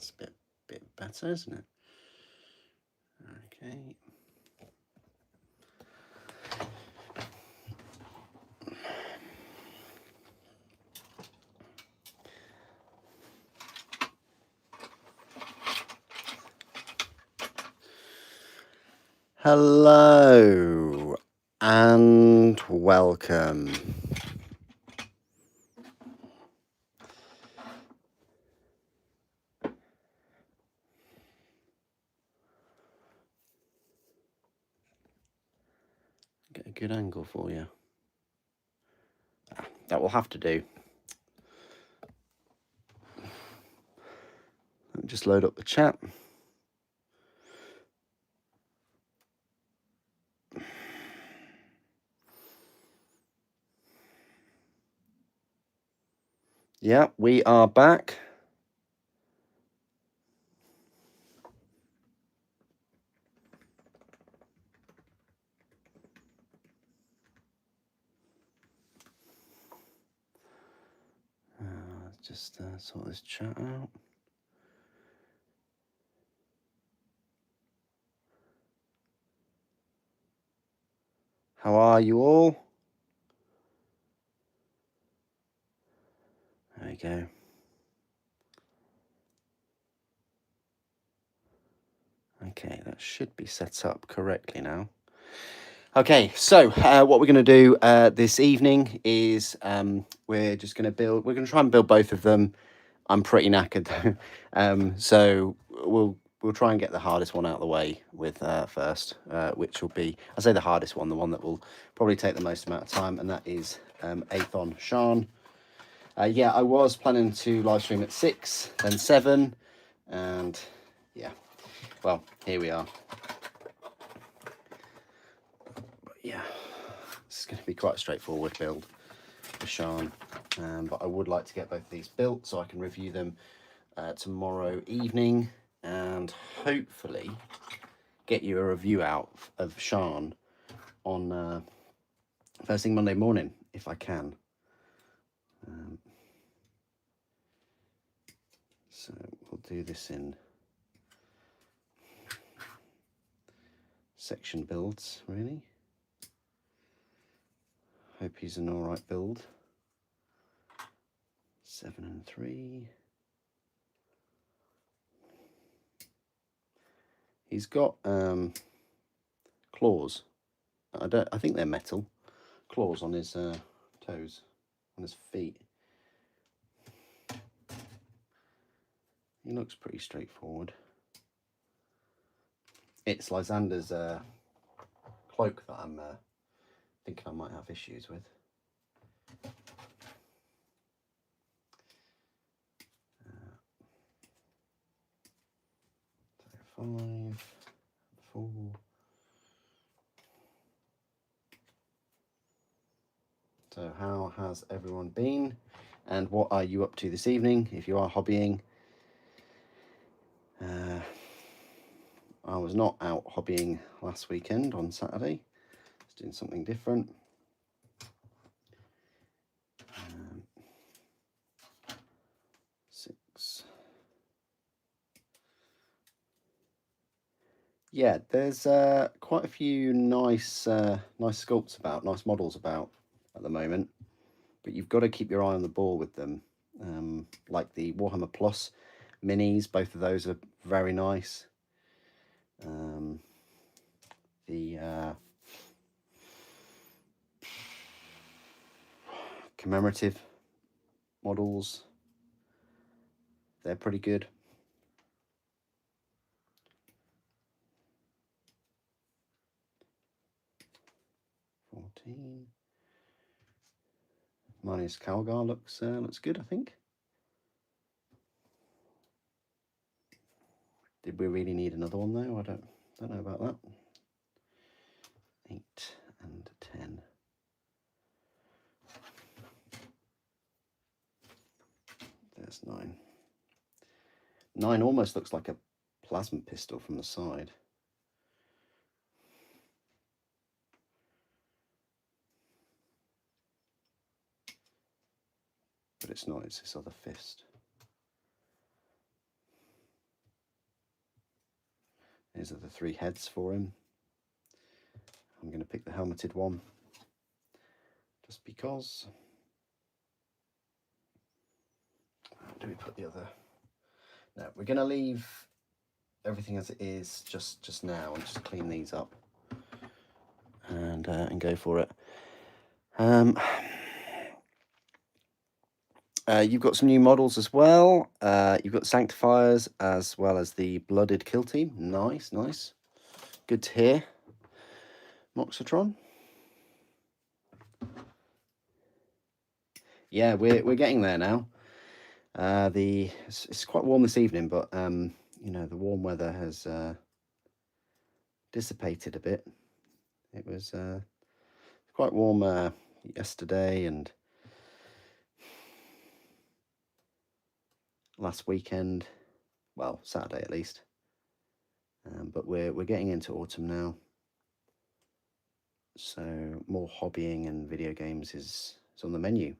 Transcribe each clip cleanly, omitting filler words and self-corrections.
That's a bit better, isn't it? Okay. Hello and welcome. Get a good angle for you. That will have to do. Let me just load up the chat. Yeah, we are back. Just sort this chat out. How are you all? There we go. Okay, that should be set up correctly now. Okay, so what we're going to do this evening is we're going to try and build both of them. I'm pretty knackered though, so we'll try and get the hardest one out of the way with first, which will be, I say the hardest one, the one that will probably take the most amount of time, and that is Athon Shan. Yeah, I was planning to live stream at 6, then 7, and yeah, well, here we are. Yeah, this is going to be quite a straightforward build for Shan, but I would like to get both of these built so I can review them tomorrow evening and hopefully get you a review out of Shan on first thing Monday morning if I can. So we'll do this in section builds, really. Hope he's an alright build. 7 and 3. He's got claws. I think they're metal. Claws on his toes, on his feet. He looks pretty straightforward. It's Lysander's cloak that I'm thinking I might have issues with. 5, 4. So how has everyone been? And what are you up to this evening if you are hobbying? I was not out hobbying last weekend on Saturday. I was doing something different. 6. Yeah, there's quite a few nice sculpts about, nice models about at the moment, but you've got to keep your eye on the ball with them. Like the Warhammer Plus minis, both of those are very nice. The commemorative models, they're pretty good. Minus Calgar looks good, I think. Did we really need another one though? I don't know about that. 8 and 10. There's 9. 9 almost looks like a plasma pistol from the side. But it's not, it's this other fist. These are the 3 heads for him. I'm going to pick the helmeted one just because. How do we put the other? No, we're going to leave everything as it is just now and just clean these up and go for it. You've got some new models as well. You've got Sanctifiers as well as the Blooded Kill Team. Nice, nice. Good to hear. Moxitron. Yeah, we're getting there now. It's quite warm this evening, but you know, the warm weather has dissipated a bit. It was quite warm yesterday and last weekend, well, Saturday at least. But we're getting into autumn now, so more hobbying and video games is on the menu.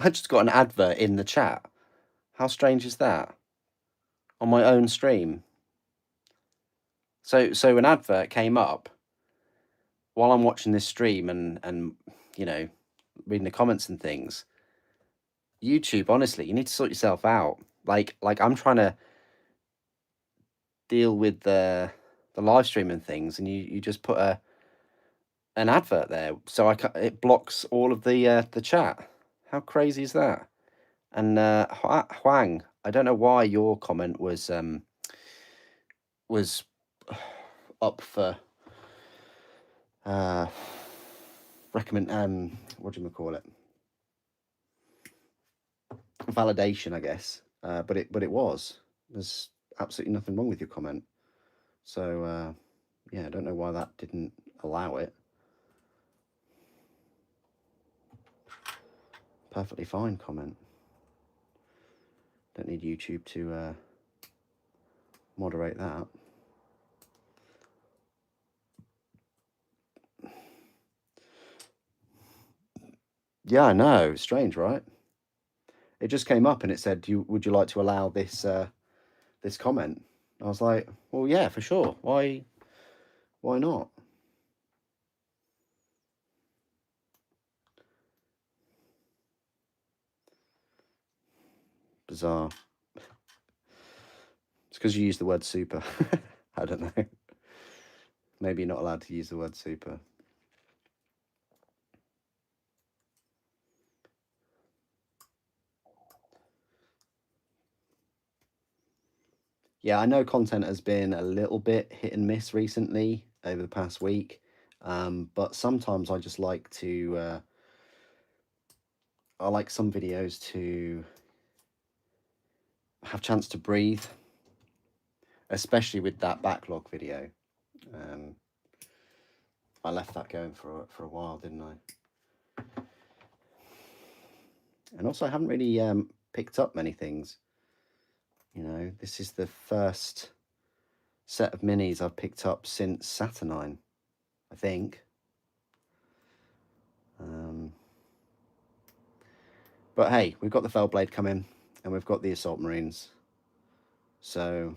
I just got an advert in the chat. How strange is that? On my own stream. So an advert came up while I'm watching this stream and you know, reading the comments and things. YouTube, honestly, you need to sort yourself out. Like I'm trying to deal with the live stream and things, and you just put an advert there, so it blocks all of the chat. How crazy is that? And Huang, I don't know why your comment was up for recommend what do you call it? Validation, I guess. But it was. There's absolutely nothing wrong with your comment. So yeah, I don't know why that didn't allow it. Perfectly fine comment. Don't need YouTube to moderate that. Yeah, I know. Strange, right? It just came up and it said, would you like to allow this this comment? I was like, well, yeah, for sure. Why not? Bizarre. It's because you use the word super. I don't know. Maybe you're not allowed to use the word super. Yeah, I know content has been a little bit hit and miss recently over the past week, but sometimes I just like to, I like some videos to have chance to breathe, especially with that backlog video. I left that going for a while, didn't I? And also I haven't really picked up many things. You know, this is the first set of minis I've picked up since Saturnine, I think. But hey, we've got the Fellblade coming, and we've got the Assault Marines. So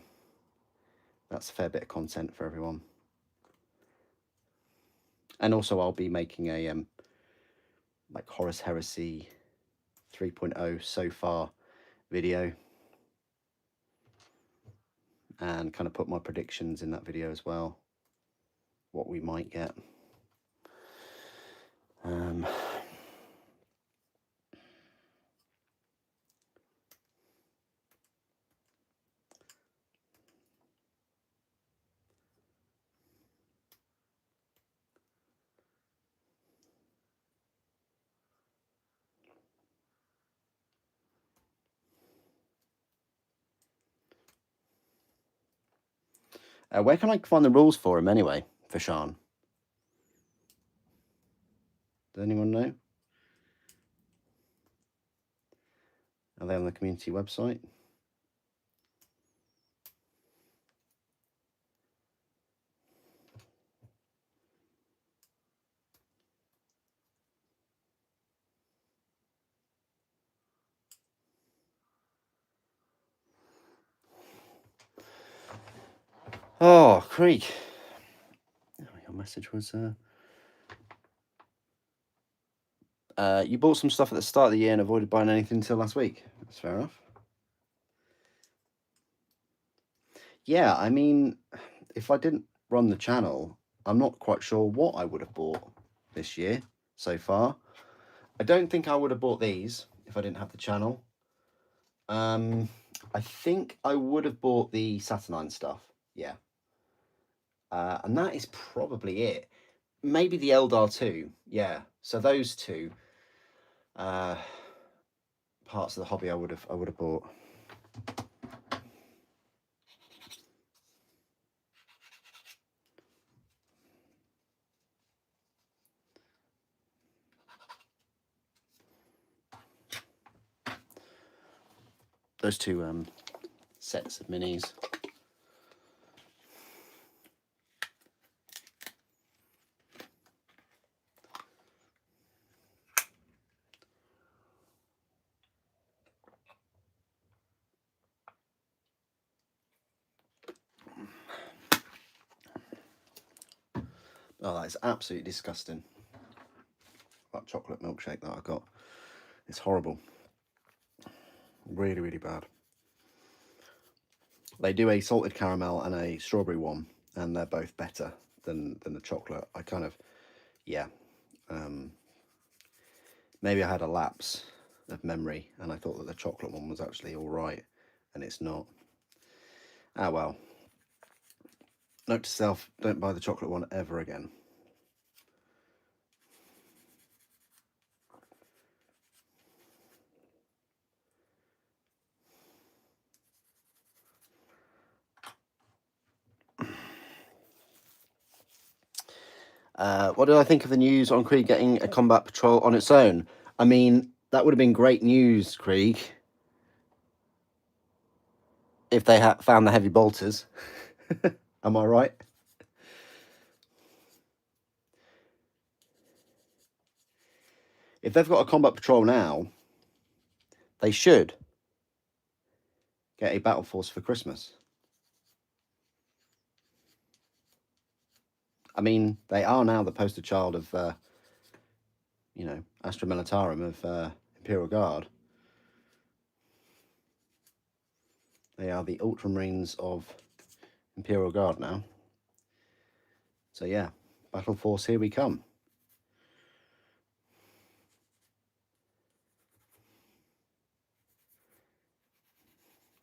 that's a fair bit of content for everyone. And also I'll be making a like Horus Heresy 3.0 so far video, and kind of put my predictions in that video as well, what we might get. Where can I find the rules for him anyway, for Shan? Does anyone know? Are they on the community website? Oh, Krieg. Your message was you bought some stuff at the start of the year and avoided buying anything until last week. That's fair enough. Yeah, I mean, if I didn't run the channel, I'm not quite sure what I would have bought this year so far. I don't think I would have bought these if I didn't have the channel. I think I would have bought the Saturnine stuff. Yeah. And that is probably it. Maybe the Eldar too. Yeah. So those two parts of the hobby I would have bought. Those two sets of minis. Oh, that is absolutely disgusting. That chocolate milkshake that I got. It's horrible. Really, really bad. They do a salted caramel and a strawberry one, and they're both better than the chocolate. I kind of, yeah. Maybe I had a lapse of memory, and I thought that the chocolate one was actually all right, and it's not. Ah, well. Note to self, don't buy the chocolate one ever again. What did I think of the news on Krieg getting a combat patrol on its own? I mean, that would have been great news, Krieg, if they had found the heavy bolters. Am I right? If they've got a combat patrol now, they should get a battle force for Christmas. I mean, they are now the poster child of, you know, Astra Militarum of Imperial Guard. They are the Ultramarines of Imperial Guard now. So yeah, battle force, here we come.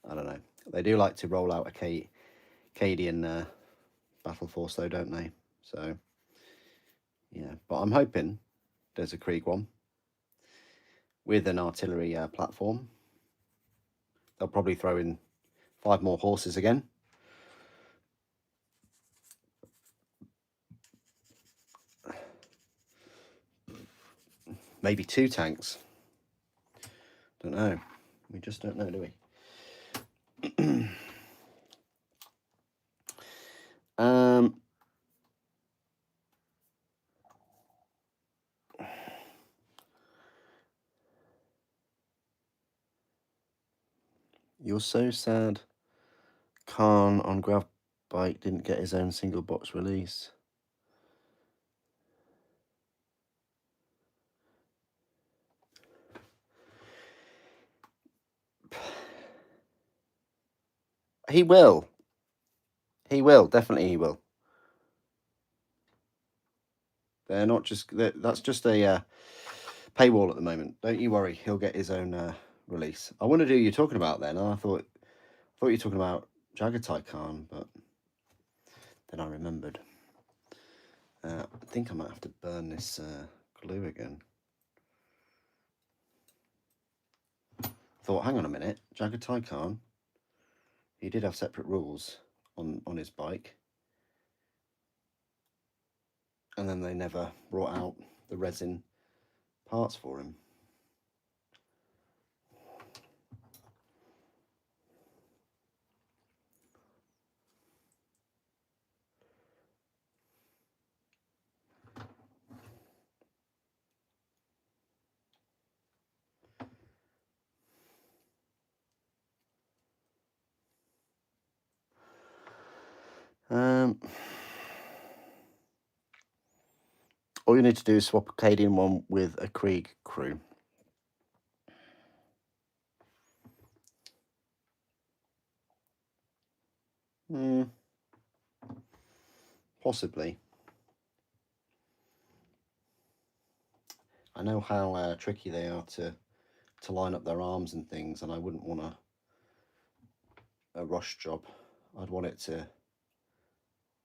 I don't know. They do like to roll out a Cadian battle force, though, don't they? So yeah, but I'm hoping there's a Krieg one with an artillery platform. They'll probably throw in 5 more horses again. Maybe 2 tanks. Don't know. We just don't know, do we? You're so sad Khan on Grav Bike didn't get his own single box release. He will. He will. Definitely he will. They're not just... That's just a paywall at the moment. Don't you worry. He'll get his own release. I wondered who you're talking about then. I thought you were talking about Jagatai Khan, but then I remembered. I think I might have to burn this glue again. Thought, hang on a minute, Jagatai Khan, he did have separate rules on his bike. And then they never brought out the resin parts for him. All you need to do is swap a Cadian one with a Krieg crew. Possibly. I know how tricky they are to line up their arms and things, and I wouldn't want a rush job. I'd want it to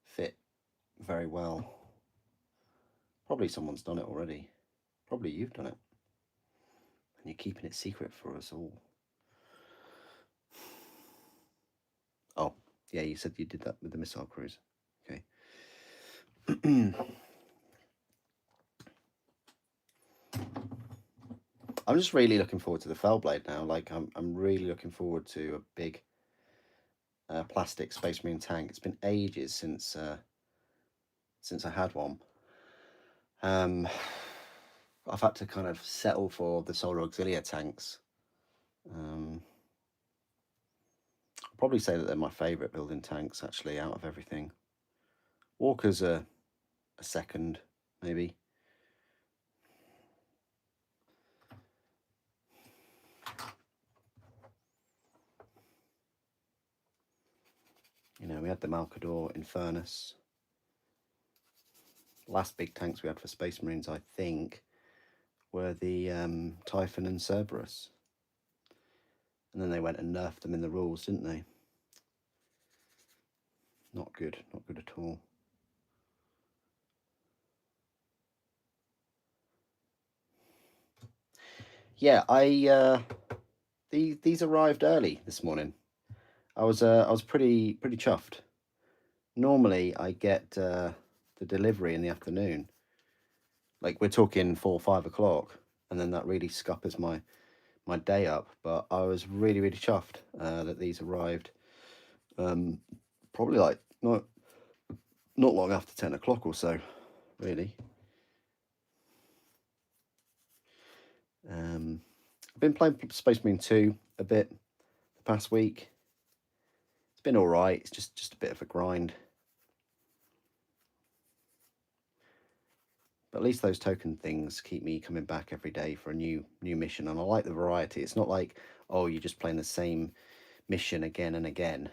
fit very well. Probably someone's done it already. Probably you've done it. And you're keeping it secret for us all. Oh, yeah, you said you did that with the missile crews. Okay. I'm just really looking forward to the Fellblade now. Like, I'm really looking forward to a big plastic Space Marine tank. It's been ages since I had one. I've had to kind of settle for the Solar Auxilia tanks. I'll probably say that they're my favourite building tanks, actually, out of everything. Walker's a second, maybe. You know, we had the Malcador Infernus. Last big tanks we had for Space Marines, I think, were the Typhon and Cerberus. And then they went and nerfed them in the rules, didn't they? Not good at all. Yeah, these arrived early this morning. I was pretty chuffed. Normally, I get the delivery in the afternoon. Like, we're talking 4 or 5 o'clock, and then that really scuppers my day up. But I was really chuffed that these arrived. Probably like not long after 10 o'clock or so, really. I've been playing Space Marine 2 a bit the past week. It's been all right. It's just a bit of a grind. But at least those token things keep me coming back every day for a new mission, and I like the variety. It's not like, oh, you're just playing the same mission again and again.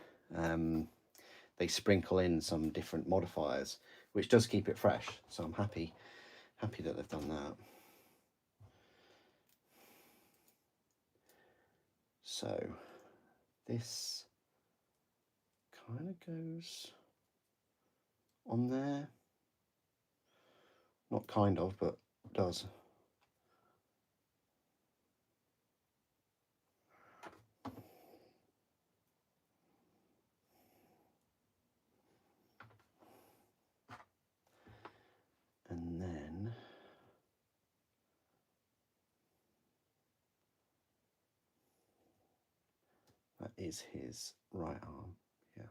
They sprinkle in some different modifiers, which does keep it fresh. So I'm happy that they've done that. So this kind of goes on there. Not kind of, but does. And then that is his right arm. Yeah.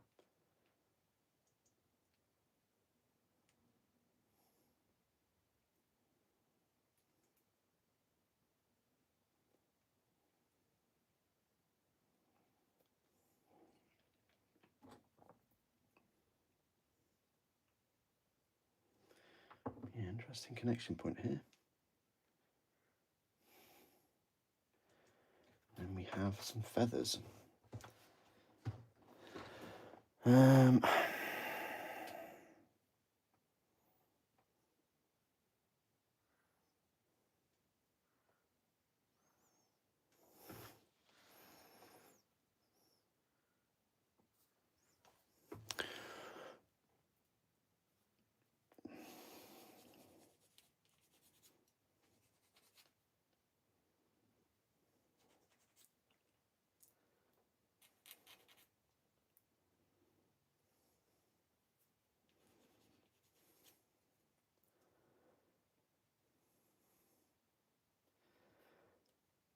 Yeah, interesting connection point here. And we have some feathers.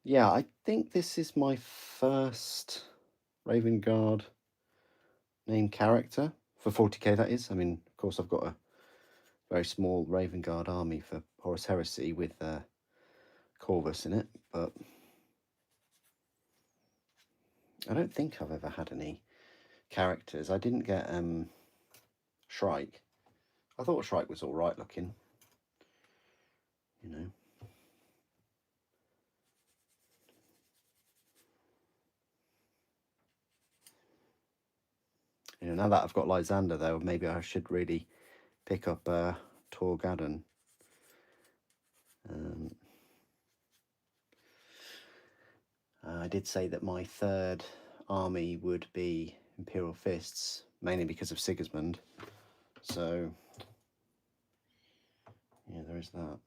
Yeah, I think this is my first Raven Guard named character for 40k, that is. I mean, of course, I've got a very small Raven Guard army for Horus Heresy with Corvus in it, but I don't think I've ever had any characters. I didn't get Shrike. I thought Shrike was all right looking. You know. You know, now that I've got Lysander though, maybe I should really pick up Torgadon. I did say that my third army would be Imperial Fists, mainly because of Sigismund. So, yeah, there is that.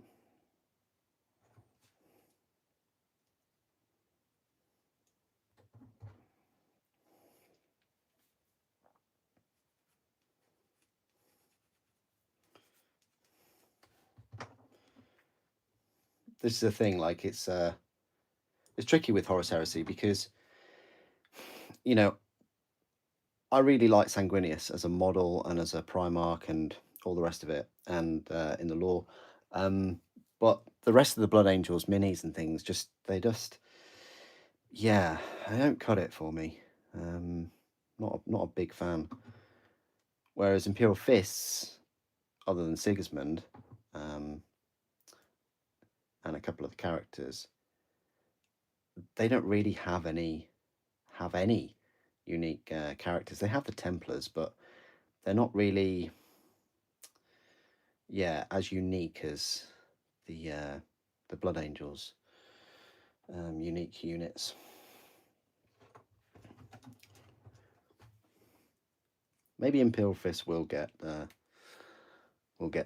This is the thing, like it's tricky with Horus Heresy because, you know, I really like Sanguinius as a model and as a Primarch and all the rest of it, and in the lore. But the rest of the Blood Angels, minis and things, yeah, they don't cut it for me. Not a big fan. Whereas Imperial Fists, other than Sigismund, and a couple of the characters, they don't really have any unique characters. They have the Templars, but they're not really, yeah, as unique as the Blood Angels unique units. Maybe Imperial Fist will get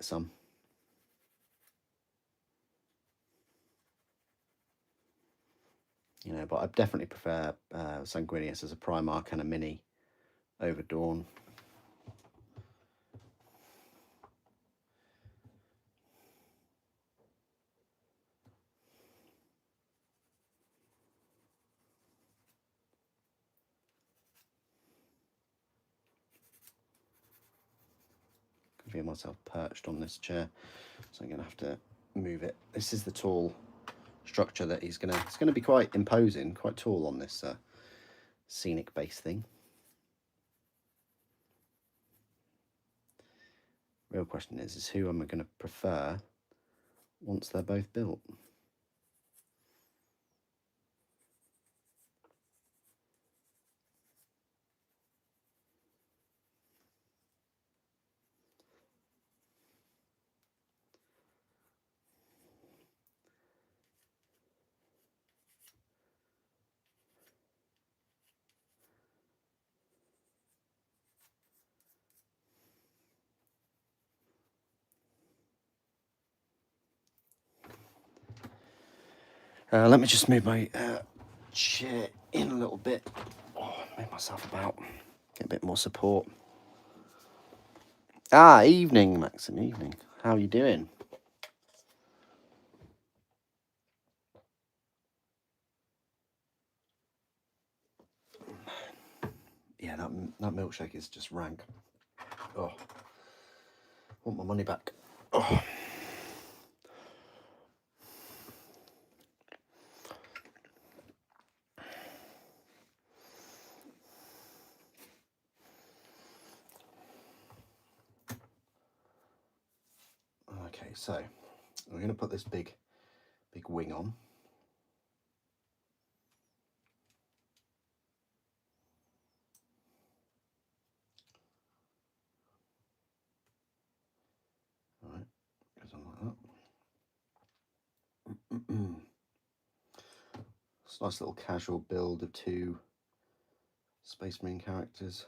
some. You know, but I definitely prefer Sanguinius as a Primarch and a mini over Dawn. I feel myself perched on this chair, so I'm going to have to move it. This is the tall structure that it's going to be quite imposing, quite tall on this scenic base thing. Real question is who am I going to prefer once they're both built? Let me just move my chair in a little bit. Oh, move myself about. Get a bit more support. Ah, evening, Maxim, evening. How are you doing? Yeah, that milkshake is just rank. Oh, want my money back. Oh. Okay, so we're going to put this big wing on. All right, goes on like that. It's a nice little casual build of 2 Space Marine characters.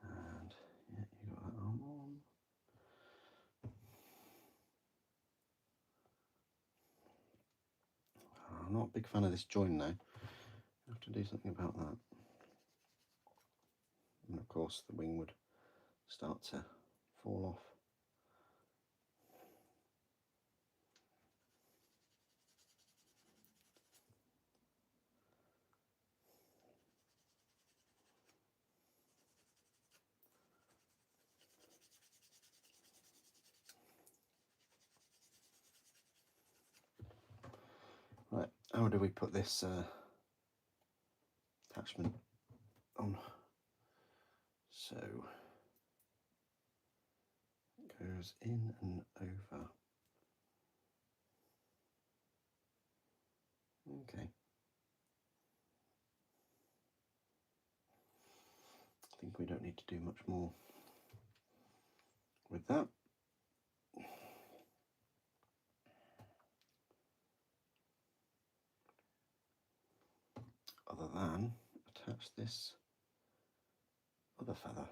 And yeah, you got that arm on. I'm not a big fan of this join though. I have to do something about that. And of course the wing would start to fall off. how do we put this attachment on? So it goes in and over. Okay. I think we don't need to do much more with that. Other than attach this other feather.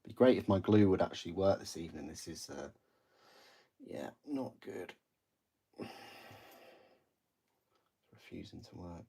It'd be great if my glue would actually work this evening. This is, yeah, not good. It's refusing to work.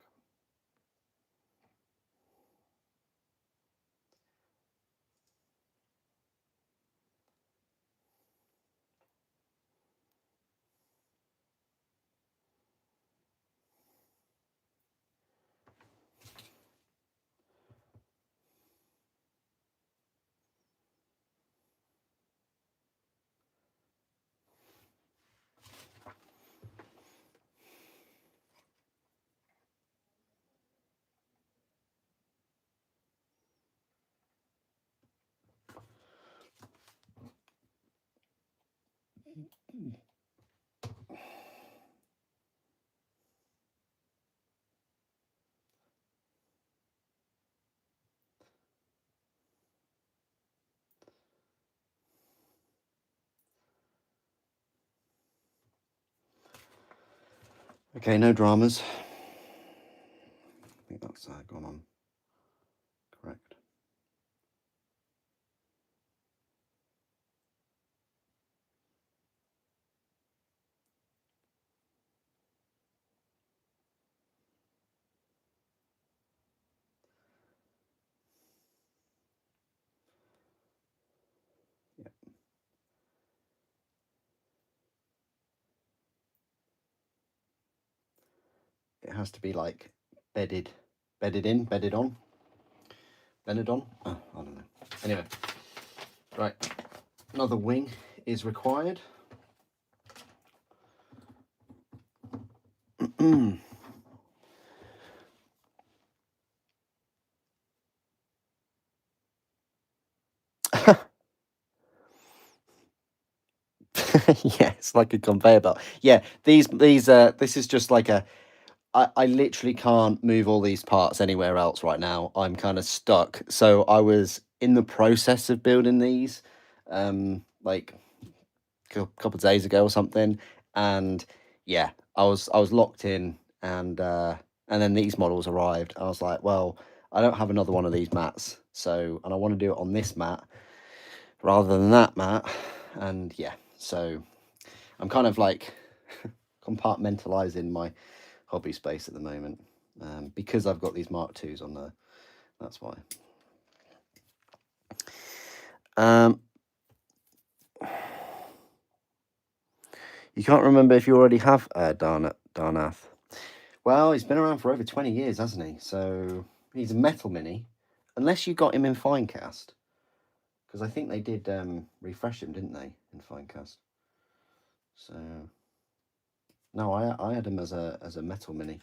Okay, no dramas. I think that's gone on correct. Yeah. It has to be like bedded in, bedded on. Benidon? Oh, I don't know. Anyway, right. Another wing is required. Yeah, it's like a conveyor belt. Yeah, this is just like a. I literally can't move all these parts anywhere else right now. I'm kind of stuck. So I was in the process of building these, like couple of days ago or something, and yeah, I was locked in, and then these models arrived. I was like, well, I don't have another one of these mats, so and I want to do it on this mat rather than that mat, and yeah, so I'm kind of like compartmentalizing my hobby space at the moment, because I've got these Mark IIs on there. That's why. You can't remember if you already have Darnath. Well, he's been around for over 20 years, hasn't he? So he's a metal mini, unless you got him in Finecast, because I think they did refresh him, didn't they, in Finecast? So no, I had him as a metal mini.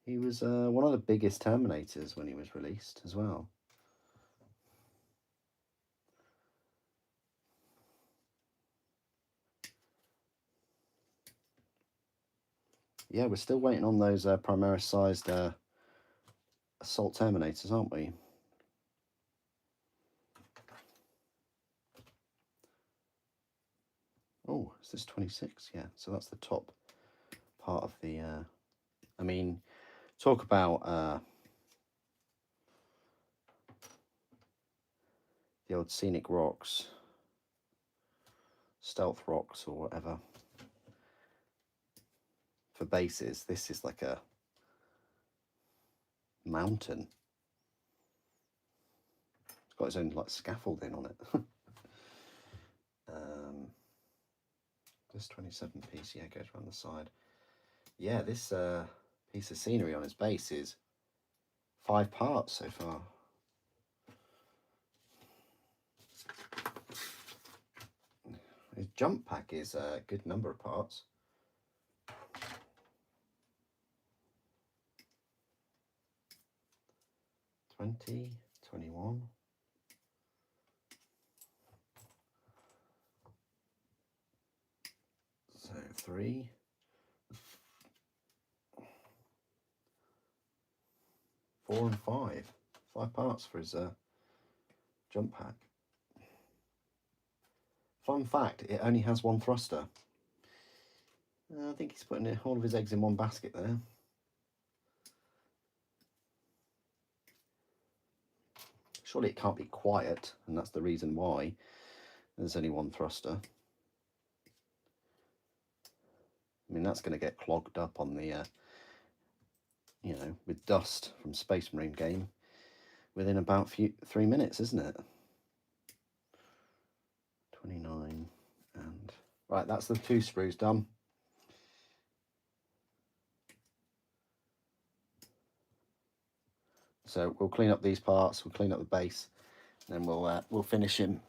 He was one of the biggest Terminators when he was released as well. Yeah, we're still waiting on those Primarchs sized Assault Terminators, aren't we? Oh, is this 26? Yeah, so that's the top part of the... I mean, talk about the old scenic rocks, stealth rocks or whatever. for bases. This is like a mountain. It's got its own like scaffolding on it. This 27 piece, yeah, goes around the side. Yeah, this piece of scenery on its base is 5 parts so far. His jump pack is a good number of parts. $20, $21. So 3. 4 and 5. 5 parts for his jump pack. Fun fact, it only has 1 thruster. I think he's putting all of his eggs in one basket there. Surely it can't be quiet, and that's the reason why there's only 1 thruster. I mean, that's going to get clogged up on the, you know, with dust from Space Marine game within about 3 minutes, isn't it? 29 and... Right, that's the 2 sprues done. So we'll clean up these parts, we'll clean up the base, and then we'll finish him.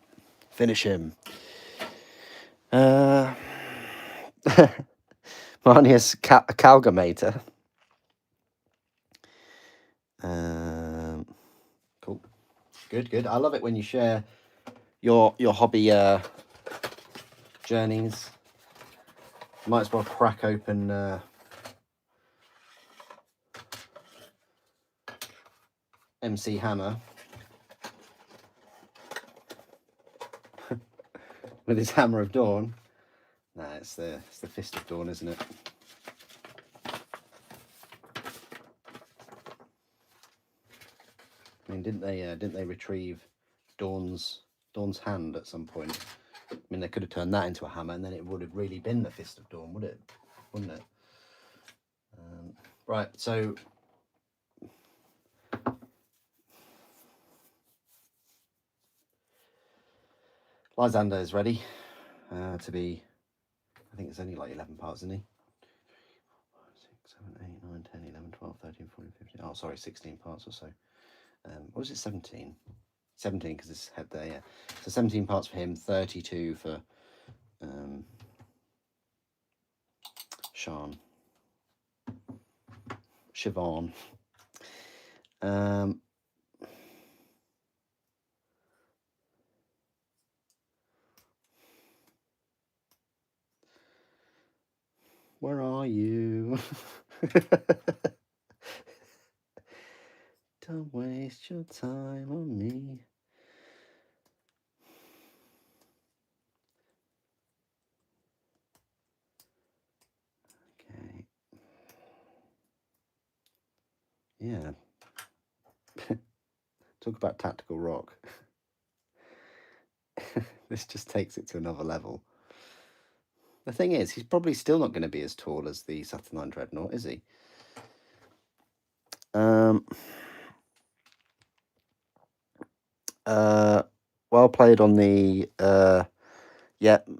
Marnius Calgamator. Cool. Good. I love it when you share your hobby journeys. Might as well crack open MC Hammer with his Hammer of Dawn. No, it's the Fist of Dawn, isn't it? I mean, didn't they retrieve Dawn's hand at some point? I mean, they could have turned that into a hammer, and then it would have really been the Fist of Dawn, wouldn't it? Right, so Lysander is ready to be. I think it's only like 11 parts, isn't he? 6, 7, 8, 9, 10, 11, 12, 13, 14, 15. Oh, sorry, 16 parts or so. What was it, 17? 17 because it's head there, yeah. So 17 parts for him, 32 for Shan. Siobhan. Where are you? Don't waste your time on me. Okay. Yeah. Talk about tactical rock. This just takes it to another level. The thing is, he's probably still not going to be as tall as the Saturnine Dreadnought, is he? Well played on the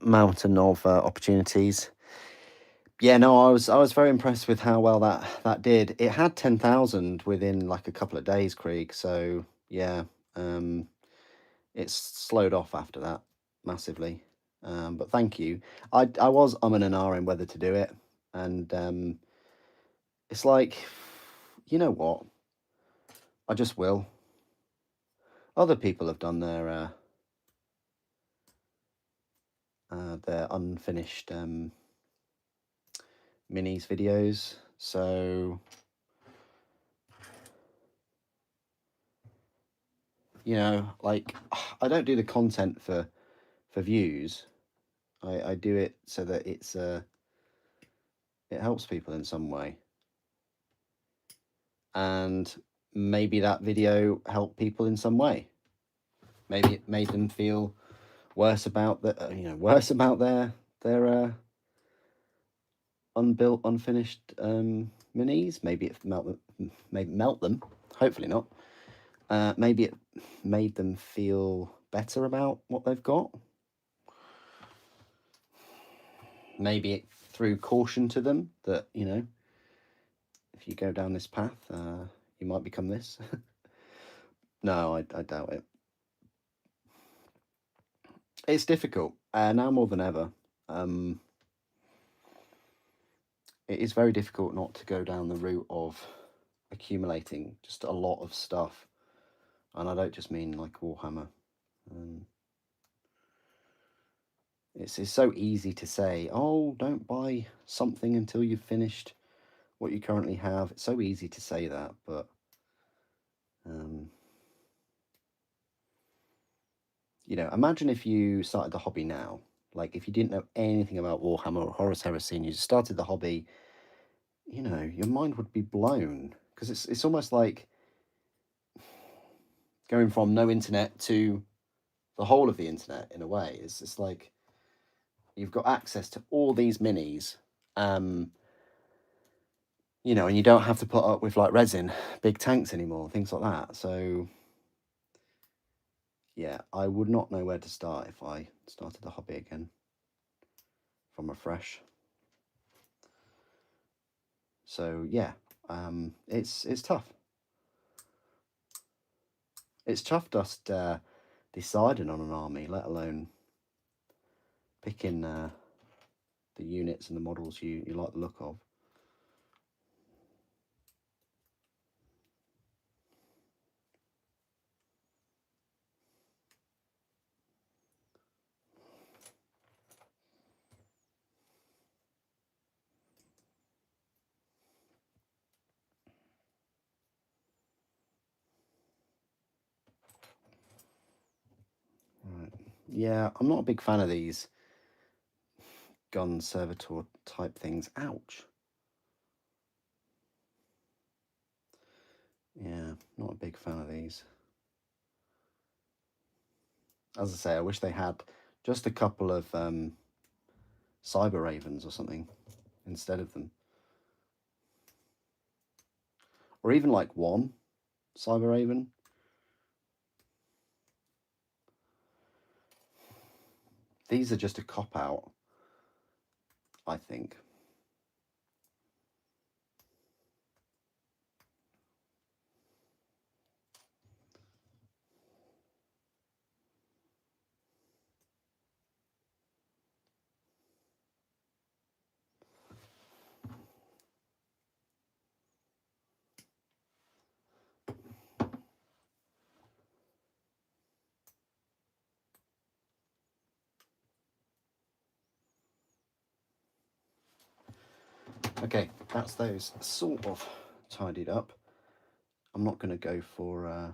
mountain of opportunities. Yeah, no, I was very impressed with how well that did. It had 10,000 within like a couple of days, Krieg. So yeah, it's slowed off after that massively. But thank you. I was umming and ahhing whether to do it, and it's like, you know what? I just will. Other people have done their unfinished minis videos, so you know, like, I don't do the content for views. I do it so that it's it helps people in some way, and maybe that video helped people in some way. Maybe it made them feel worse about their unbuilt, unfinished minis. Maybe it melt them. Hopefully not. Maybe it made them feel better about what they've got. Maybe it threw caution to them that, you know, if you go down this path, you might become this. No, I doubt it. It's difficult now more than ever. It is very difficult not to go down the route of accumulating just a lot of stuff. And I don't just mean like Warhammer. It's so easy to say, oh, don't buy something until you've finished what you currently have. It's so easy to say that, but you know, imagine if you started the hobby now. Like if you didn't know anything about Warhammer or Horus Heresy and you just started the hobby, you know, your mind would be blown. Because it's almost like going from no internet to the whole of the internet in a way. It's like you've got access to all these minis, you know, and you don't have to put up with like resin, big tanks anymore, things like that. So yeah, I would not know where to start if I started the hobby again from afresh. So yeah, it's tough. It's tough just deciding on an army, let alone picking the units and the models you like the look of. Right. Yeah, I'm not a big fan of these gun servitor type things. Ouch. Yeah, not a big fan of these. As I say, I wish they had just a couple of Cyber Ravens or something instead of them. Or even like one Cyber Raven. These are just a cop-out, I think. Okay, that's those sort of tidied up. I'm not going to go for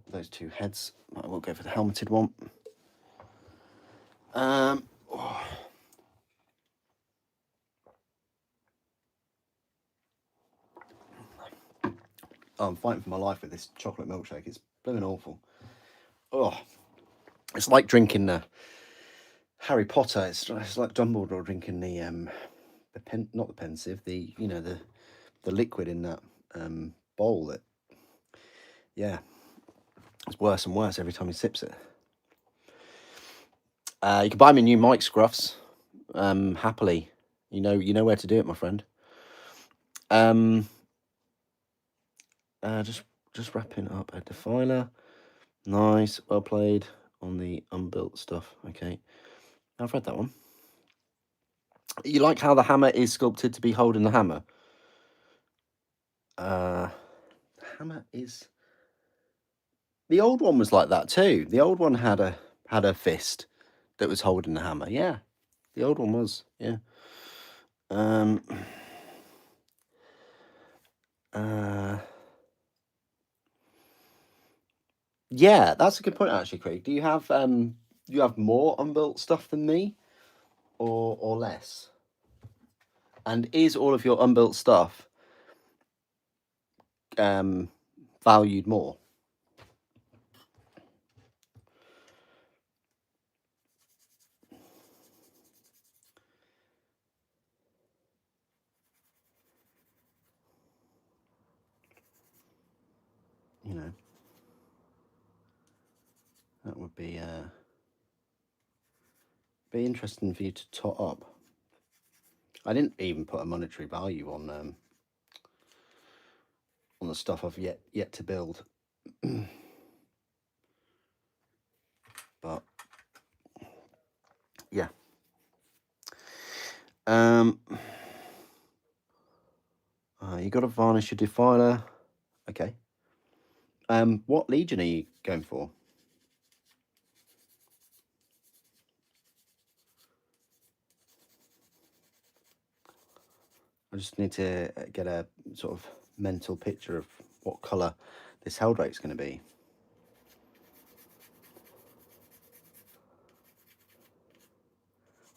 those two heads. I will go for the helmeted one. Oh. I'm fighting for my life with this chocolate milkshake. It's blooming awful. Oh, it's like drinking Harry Potter. It's like Dumbledore drinking not the pensive, the liquid in that bowl. That, yeah, it's worse and worse every time he sips it. You can buy me new mic scruffs, happily. You know where to do it, my friend. Just wrapping up a defiler. Nice, well played on the unbuilt stuff. Okay, I've read that one. You like how the hammer is sculpted to be holding the hammer? The hammer is. The old one was like that too. The old one had a fist that was holding the hammer. Yeah, the old one was. Yeah. Yeah, that's a good point actually, Craig. Do you have more unbuilt stuff than me, or less? And is all of your unbuilt stuff valued more? be interesting for you to tot up. I didn't even put a monetary value on the stuff I've yet to build. But yeah. You got to varnish your defiler. Okay. What legion are you going for? I just need to get a sort of mental picture of what colour this Heldrake's going to be.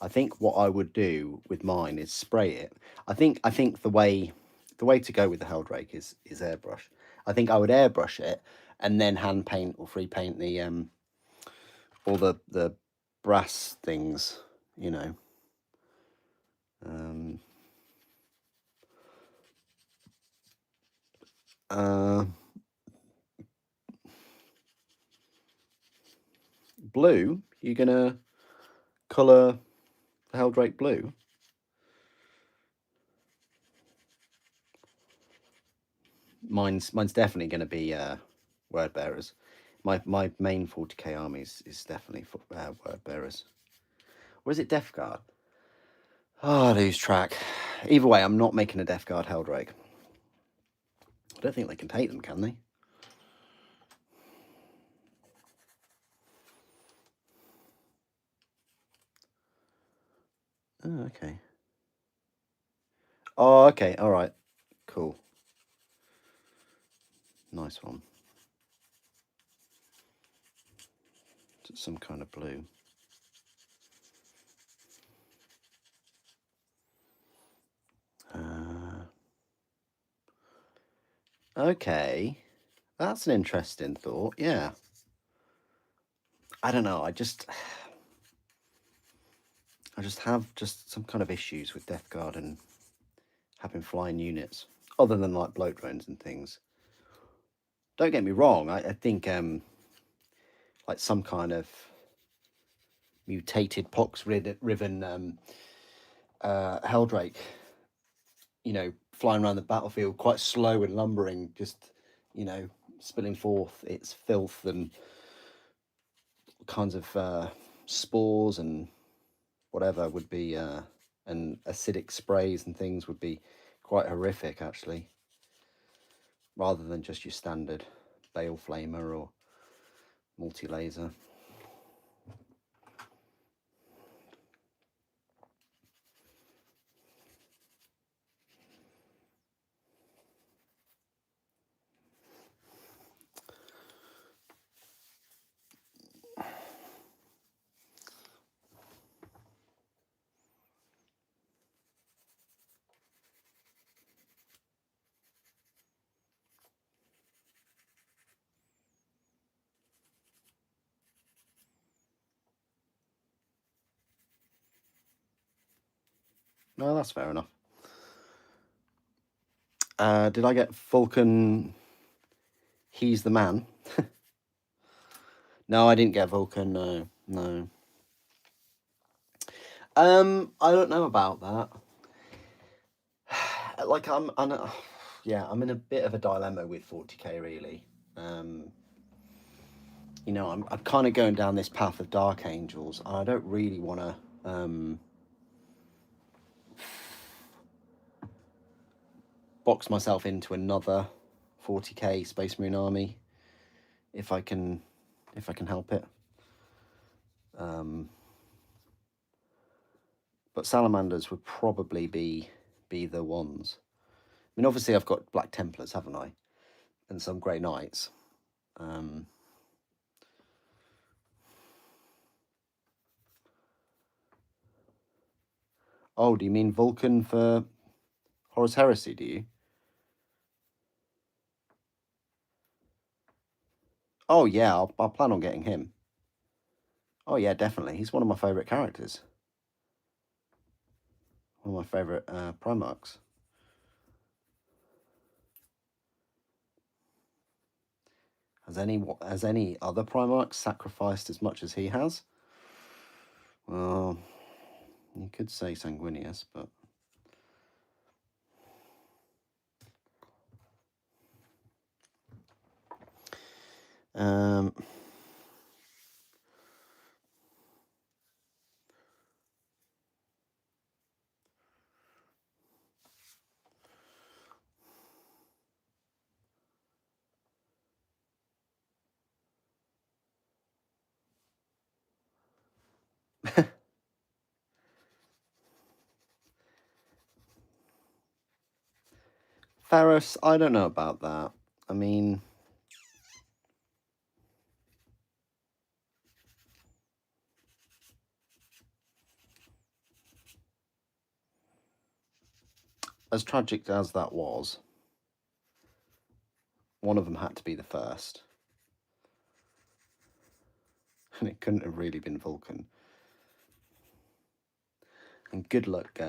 I think what I would do with mine is spray it. I think the way to go with the Heldrake is airbrush. I think I would airbrush it and then hand paint or free paint the all the brass things, you know. Blue, you're gonna colour the Heldrake blue? Mine's definitely going to be word bearers. My main 40k army is definitely word bearers. Or is it Death Guard? Oh, I lose track. Either way, I'm not making a Death Guard Heldrake. I don't think they can take them, can they? Oh, okay. Oh, okay. All right. Cool. Nice one. Some kind of blue. Okay. That's an interesting thought. Yeah. I don't know. I just have some kind of issues with Death Guard and having flying units, other than like bloat drones and things. Don't get me wrong. I think like some kind of mutated pox-riven Heldrake, you know, flying around the battlefield quite slow and lumbering, just, you know, spilling forth its filth and kinds of spores and whatever would be, and acidic sprays and things would be quite horrific, actually, rather than just your standard Bale Flamer or multi-laser. No, that's fair enough. Did I get Vulcan? He's the man. No, I didn't get Vulcan. No. I don't know about that. Like yeah, I'm in a bit of a dilemma with 40k really. You know, I'm kind of going down this path of Dark Angels, and I don't really want to box myself into another 40k Space Marine army if I can help it. But Salamanders would probably be the ones. I mean, obviously I've got Black Templars, haven't I? And some Grey Knights. Oh, do you mean Vulcan for Horus Heresy, do you? Oh, yeah, I'll plan on getting him. Oh, yeah, definitely. He's one of my favourite characters. One of my favourite Primarchs. Has any other Primarch sacrificed as much as he has? Well, you could say Sanguinius, but Ferris, I don't know about that. I mean, as tragic as that was, one of them had to be the first. And it couldn't have really been Vulcan. And good luck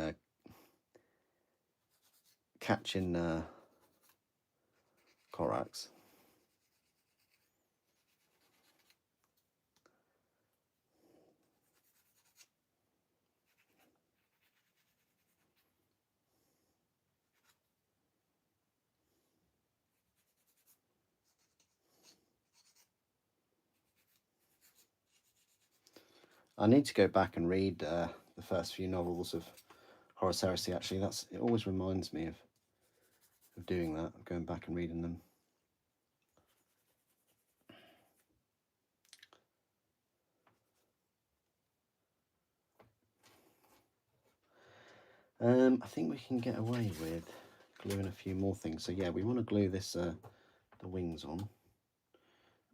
catching Corax. I need to go back and read the first few novels of Horus Heresy. Actually, it always reminds me of doing that, of going back and reading them. I think we can get away with gluing a few more things. So yeah, we want to glue this the wings on.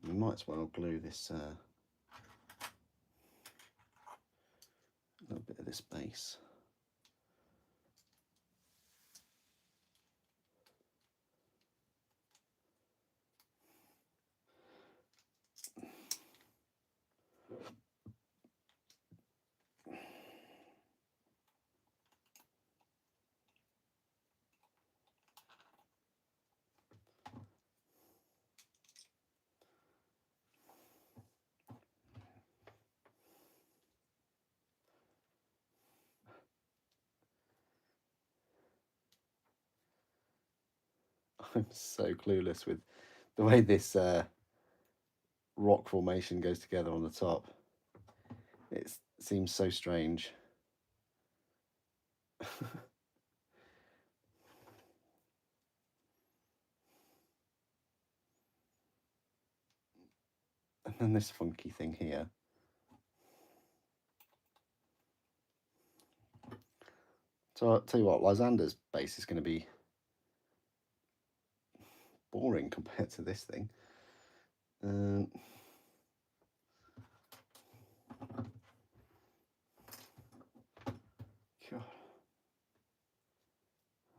We might as well glue this a little bit of this base. I'm so clueless with the way this rock formation goes together on the top. It seems so strange. And then this funky thing here. So I'll tell you what, Lysander's base is going to be boring compared to this thing. God.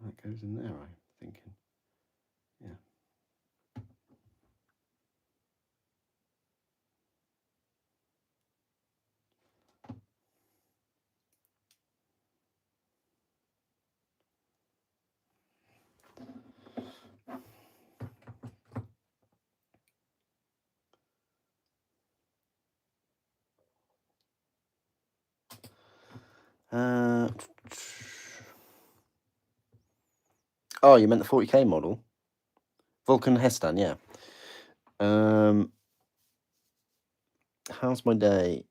That goes in there, I'm thinking. Yeah. Oh, you meant the 40k model? Vulcan Hestan, yeah. How's my day?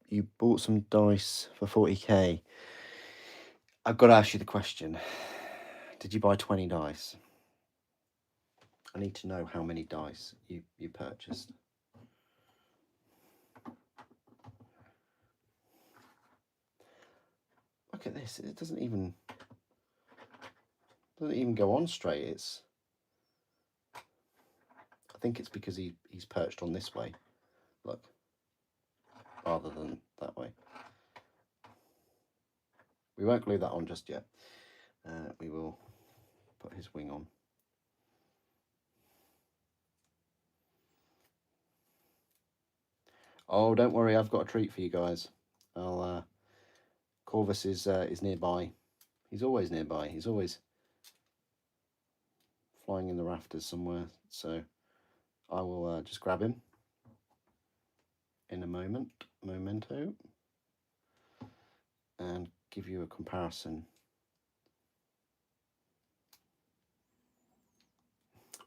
You bought some dice for 40k. I've got to ask you the question. Did you buy 20 dice? I need to know how many dice you purchased. Look at this. It doesn't even go on straight. I think it's because he's perched on this way. Look. Rather than that way. We won't glue that on just yet. We will put his wing on. Oh, don't worry, I've got a treat for you guys. Corvus is nearby. He's always nearby. He's always flying in the rafters somewhere. So I will just grab him in a momento, and give you a comparison.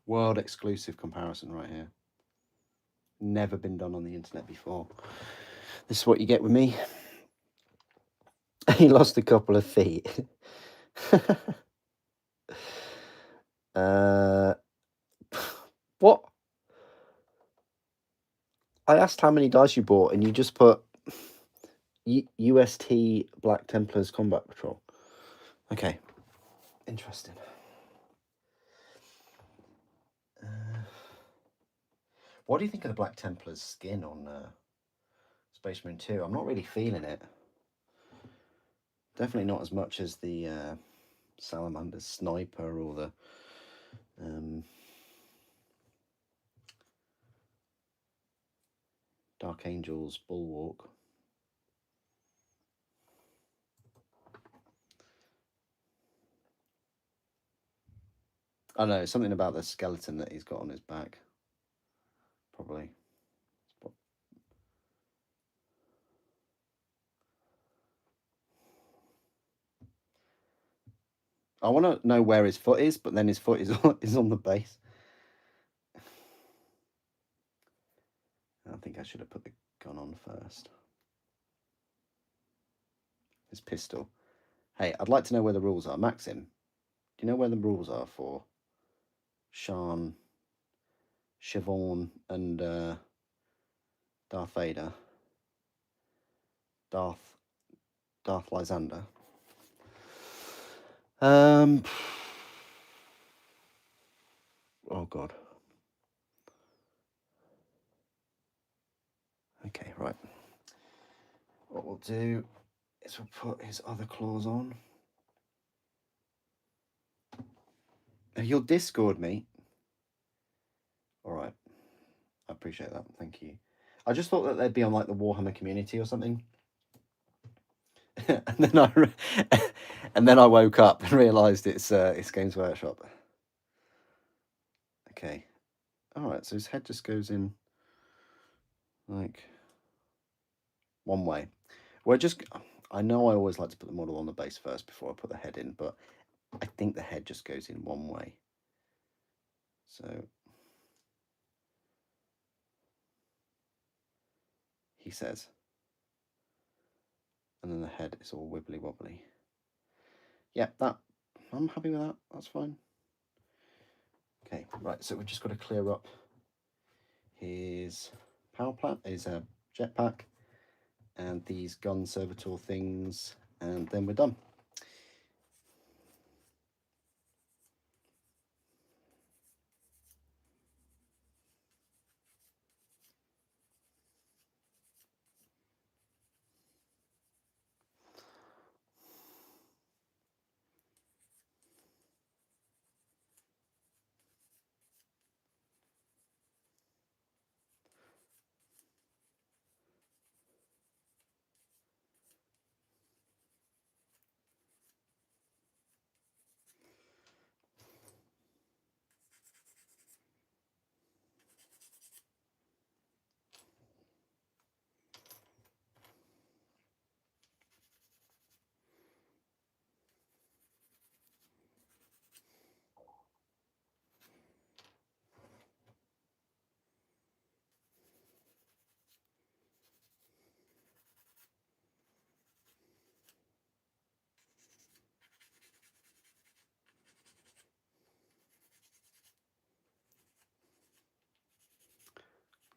World exclusive comparison right here. Never been done on the internet before. This is what you get with me. He lost a couple of feet. What? I asked how many dice you bought, and you just put UST Black Templars Combat Patrol. Okay, interesting. What do you think of the Black Templars skin on Space Marine 2? I'm not really feeling it. Definitely not as much as the Salamander Sniper or the Dark Angels Bulwark. I don't know, something about the skeleton that he's got on his back. Probably. I want to know where his foot is, but then his foot is on the base. I think I should have put the gun on first. His pistol. Hey, I'd like to know where the rules are. Maxim, do you know where the rules are for Shan, Siobhan, and Darth Vader? Darth Lysander. Oh God. Okay, right. What we'll do is we'll put his other claws on. You'll Discord me. All right. I appreciate that. Thank you. I just thought that they'd be on like the Warhammer community or something. and then I woke up and realised it's Games Workshop. Okay. All right. So his head just goes in like one way. I know I always like to put the model on the base first before I put the head in, but I think the head just goes in one way. So he says. And then the head is all wibbly wobbly. Yeah, I'm happy with that. That's fine. Okay, right, so we've just got to clear up his power plant, his jetpack, and these gun servitor things, and then we're done.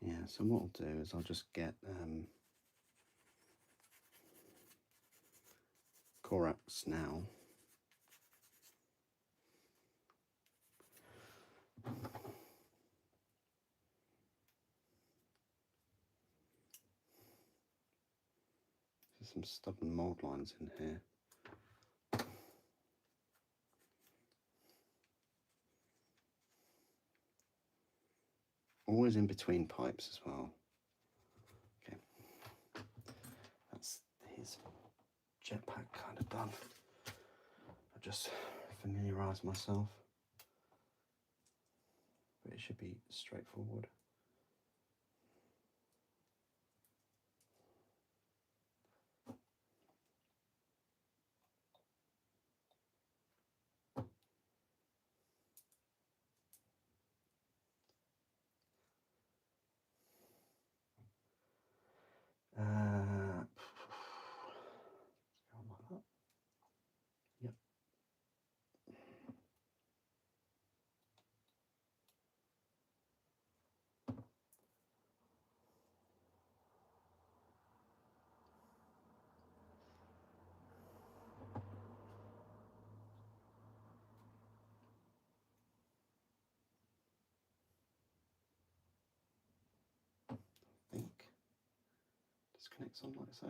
Yeah, so what I'll do is I'll just get Korax now. There's some stubborn mold lines in here. Always in between pipes as well. Okay, that's his jetpack kind of done. I just familiarise myself. but it should be straightforward. Yep. I think disconnects on like so.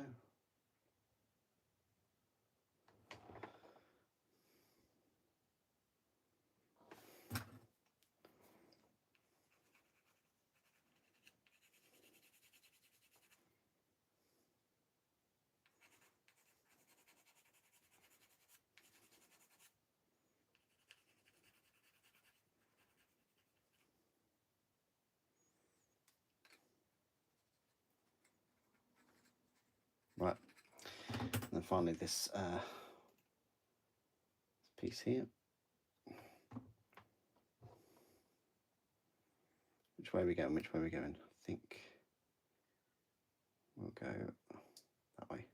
Right, and then finally this piece here. Which way are we going? Which way are we going? I think we'll go that way.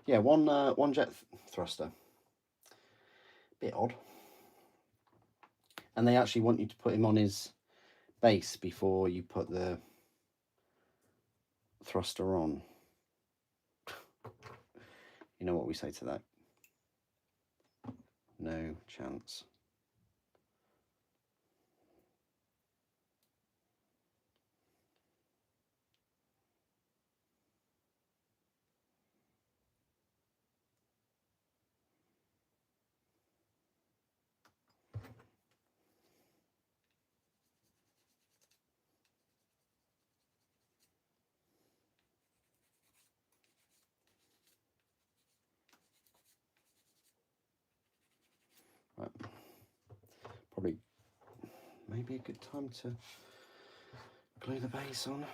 Yeah, one jet thruster. Bit odd. And they actually want you to put him on his base before you put the thruster on. You know what we say to that? No chance. Right. Probably maybe a good time to glue the base on.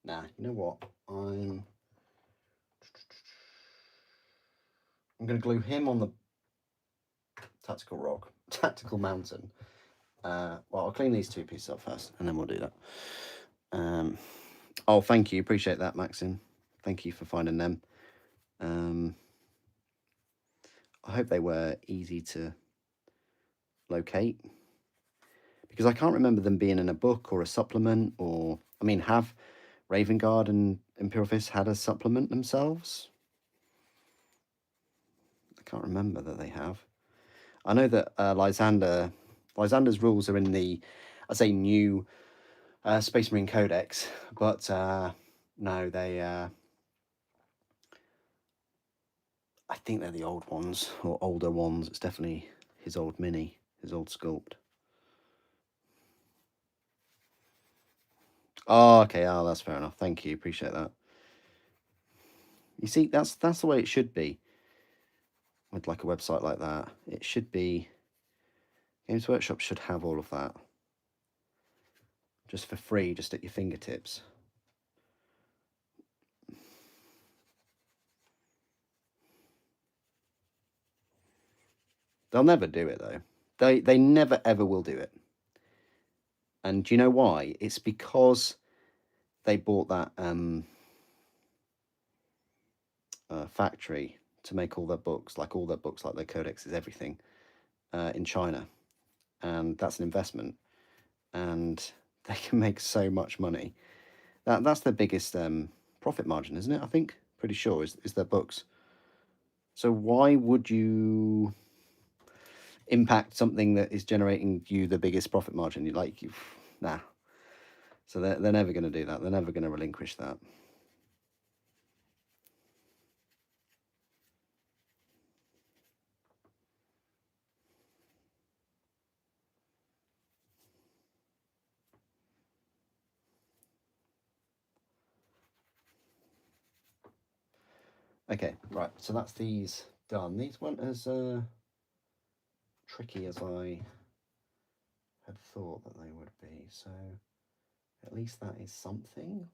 Nah, you know what? I'm going to glue him on the tactical rock, tactical mountain. Well, I'll clean these two pieces up first, and then we'll do that. Oh, thank you. Appreciate that, Maxim. Thank you for finding them. I hope they were easy to locate, because I can't remember them being in a book or a supplement, or, I mean, have Raven Guard and Imperial Fist had a supplement themselves? I can't remember that they have. I know that Lysander's rules are in the, I say, new Space Marine Codex, but no, they, I think they're the old ones, or older ones. It's definitely his old mini, his old sculpt. Oh, okay. Oh, that's fair enough. Thank you. Appreciate that. You see, that's the way it should be. With like a website like that, it should be. Games Workshop should have all of that, just for free, just at your fingertips. They'll never do it though. They never ever will do it. And do you know why? It's because they bought that factory to make all their books, like their codexes, everything, in China, and that's an investment, and they can make so much money. That's their biggest profit margin, isn't it? I think, pretty sure is their books. So why would you impact something that is generating you the biggest profit margin? Nah. So they're never going to do that. They're never going to relinquish that. Okay, right. So that's these done. These weren't as tricky as I had thought that they would be. So at least that is something.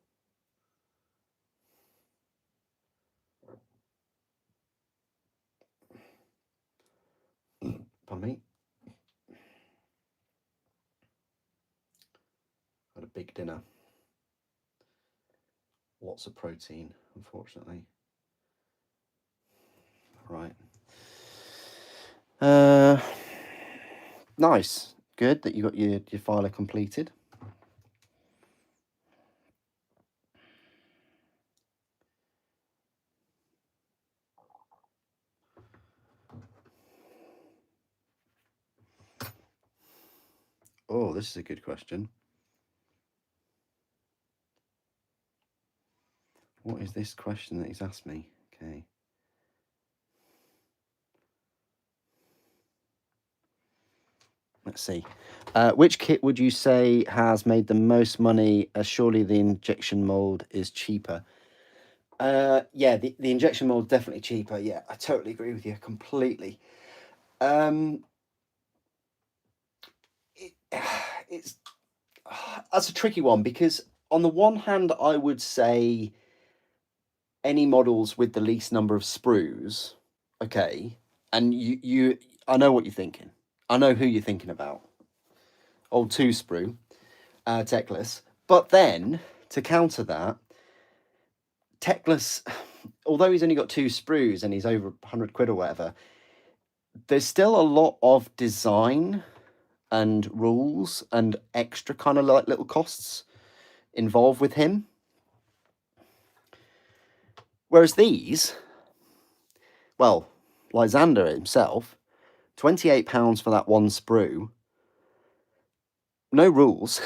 Pardon me. Had a big dinner. Lots of protein, unfortunately. Right. Nice. Good that you got your filer completed. Oh, this is a good question. What is this question that he's asked me? Okay. Let's see. Which kit would you say has made the most money, as surely the injection mold is cheaper? Yeah, the injection mold is definitely cheaper. Yeah, I totally agree with you completely. It's that's a tricky one, because on the one hand, I would say any models with the least number of sprues, okay, and I know what you're thinking. I know who you're thinking about. Old two sprue, Techless. But then to counter that, Techless, although he's only got 2 sprues and he's over 100 quid or whatever, there's still a lot of design and rules and extra kind of like little costs involved with him. Whereas these, well, Lysander himself, £28 for that one sprue, no rules.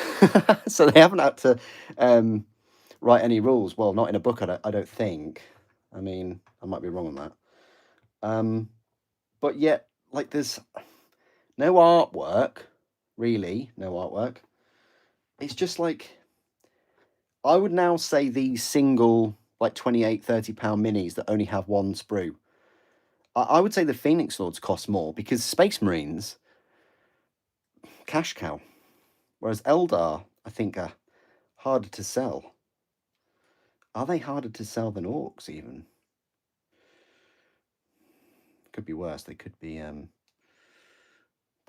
So they haven't had to write any rules. Well, not in a book, I don't think. I mean, I might be wrong on that. But yet, like, there's no artwork, really, no artwork. It's just like, I would now say these single, like, £28, £30 minis that only have one sprue, I would say the Phoenix Lords cost more, because Space Marines, cash cow. Whereas Eldar, I think, are harder to sell. Are they harder to sell than Orcs, even? Could be worse. They could be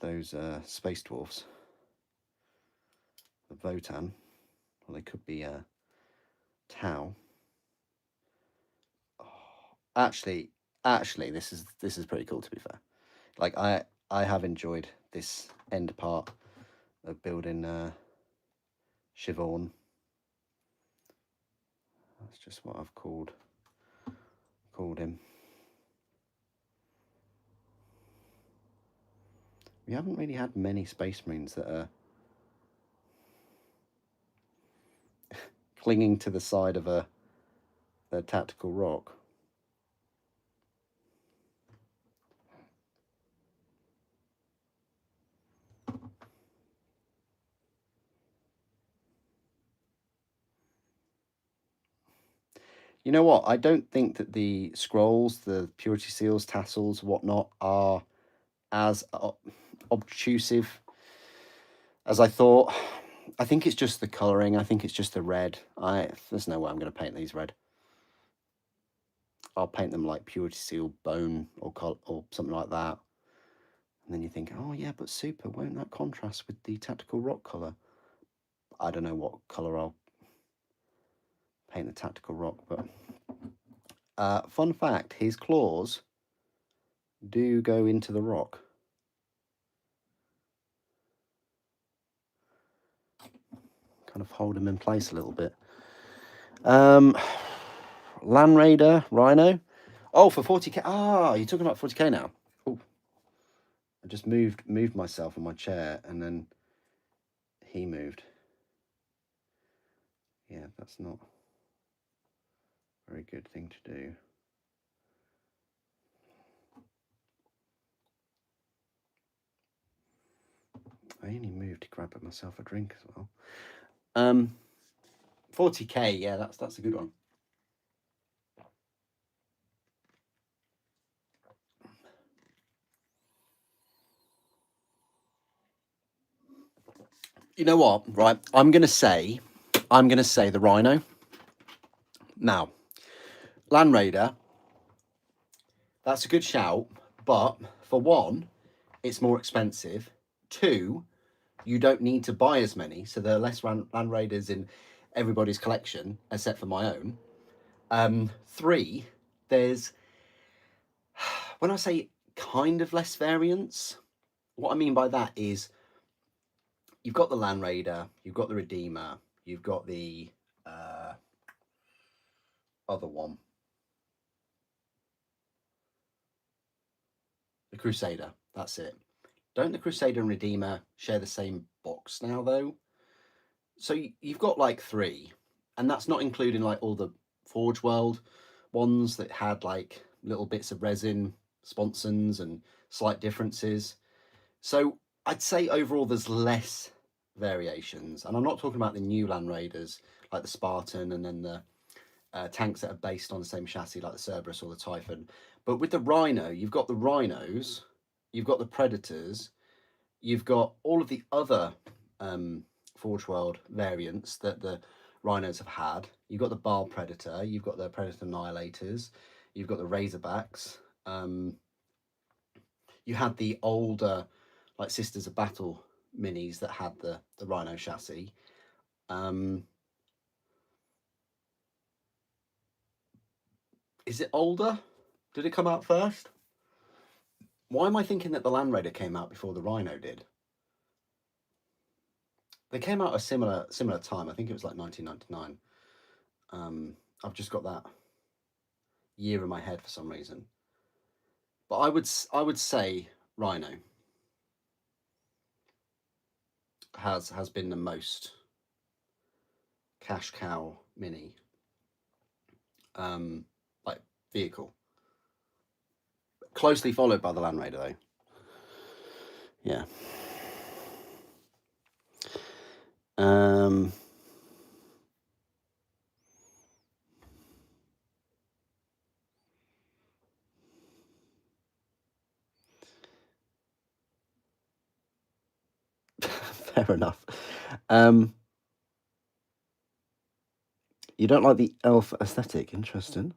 those Space Dwarfs. The Votan. Or they could be Tau. Oh, actually, this is pretty cool, to be fair. Like, I have enjoyed this end part of building Siobhan. That's just what I've called him. We haven't really had many Space Marines that are clinging to the side of a tactical rock. You know what? I don't think that the scrolls, the purity seals, tassels, whatnot, are as obtrusive as I thought. I think it's just the colouring. I think it's just the red. There's no way I'm going to paint these red. I'll paint them like purity seal bone or something like that. And then you think, oh yeah, but super, won't that contrast with the tactical rock colour? I don't know what colour I'll paint the tactical rock, but fun fact, his claws do go into the rock. Kind of hold him in place a little bit. Land Raider, Rhino. Oh, for 40k. Ah, you're talking about 40k now. Oh, I just moved myself in my chair, and then he moved. Yeah, that's not a very good thing to do. I only moved to grab myself a drink as well. 40k, yeah, that's a good one. You know what? Right, I'm gonna say the Rhino. Now, Land Raider. That's a good shout, but for one, it's more expensive. Two, you don't need to buy as many, so there are less Land Raiders in everybody's collection, except for my own. Three, there's, when I say kind of less variance, what I mean by that is you've got the Land Raider, you've got the Redeemer, you've got the other one, the Crusader. That's it. Don't the Crusader and Redeemer share the same box now, though? So you've got like three, and that's not including like all the Forge World ones that had like little bits of resin sponsons and slight differences. So I'd say overall there's less variations, and I'm not talking about the new Land Raiders like the Spartan and then the tanks that are based on the same chassis like the Cerberus or the Typhon. But with the Rhino, you've got the Rhinos, you've got the Predators, you've got all of the other Forge World variants that the Rhinos have had. You've got the Baal Predator, you've got the Predator Annihilators, you've got the Razorbacks. You had the older, like Sisters of Battle minis that had the Rhino chassis. Is it older? Did it come out first? Why am I thinking that the Land Raider came out before the Rhino did? They came out a similar time. I think it was like 1999. I've just got that year in my head for some reason. But I would say Rhino has been the most cash cow mini like vehicle. Closely followed by the Land Raider though. Yeah. Fair enough. You don't like the elf aesthetic? Interesting.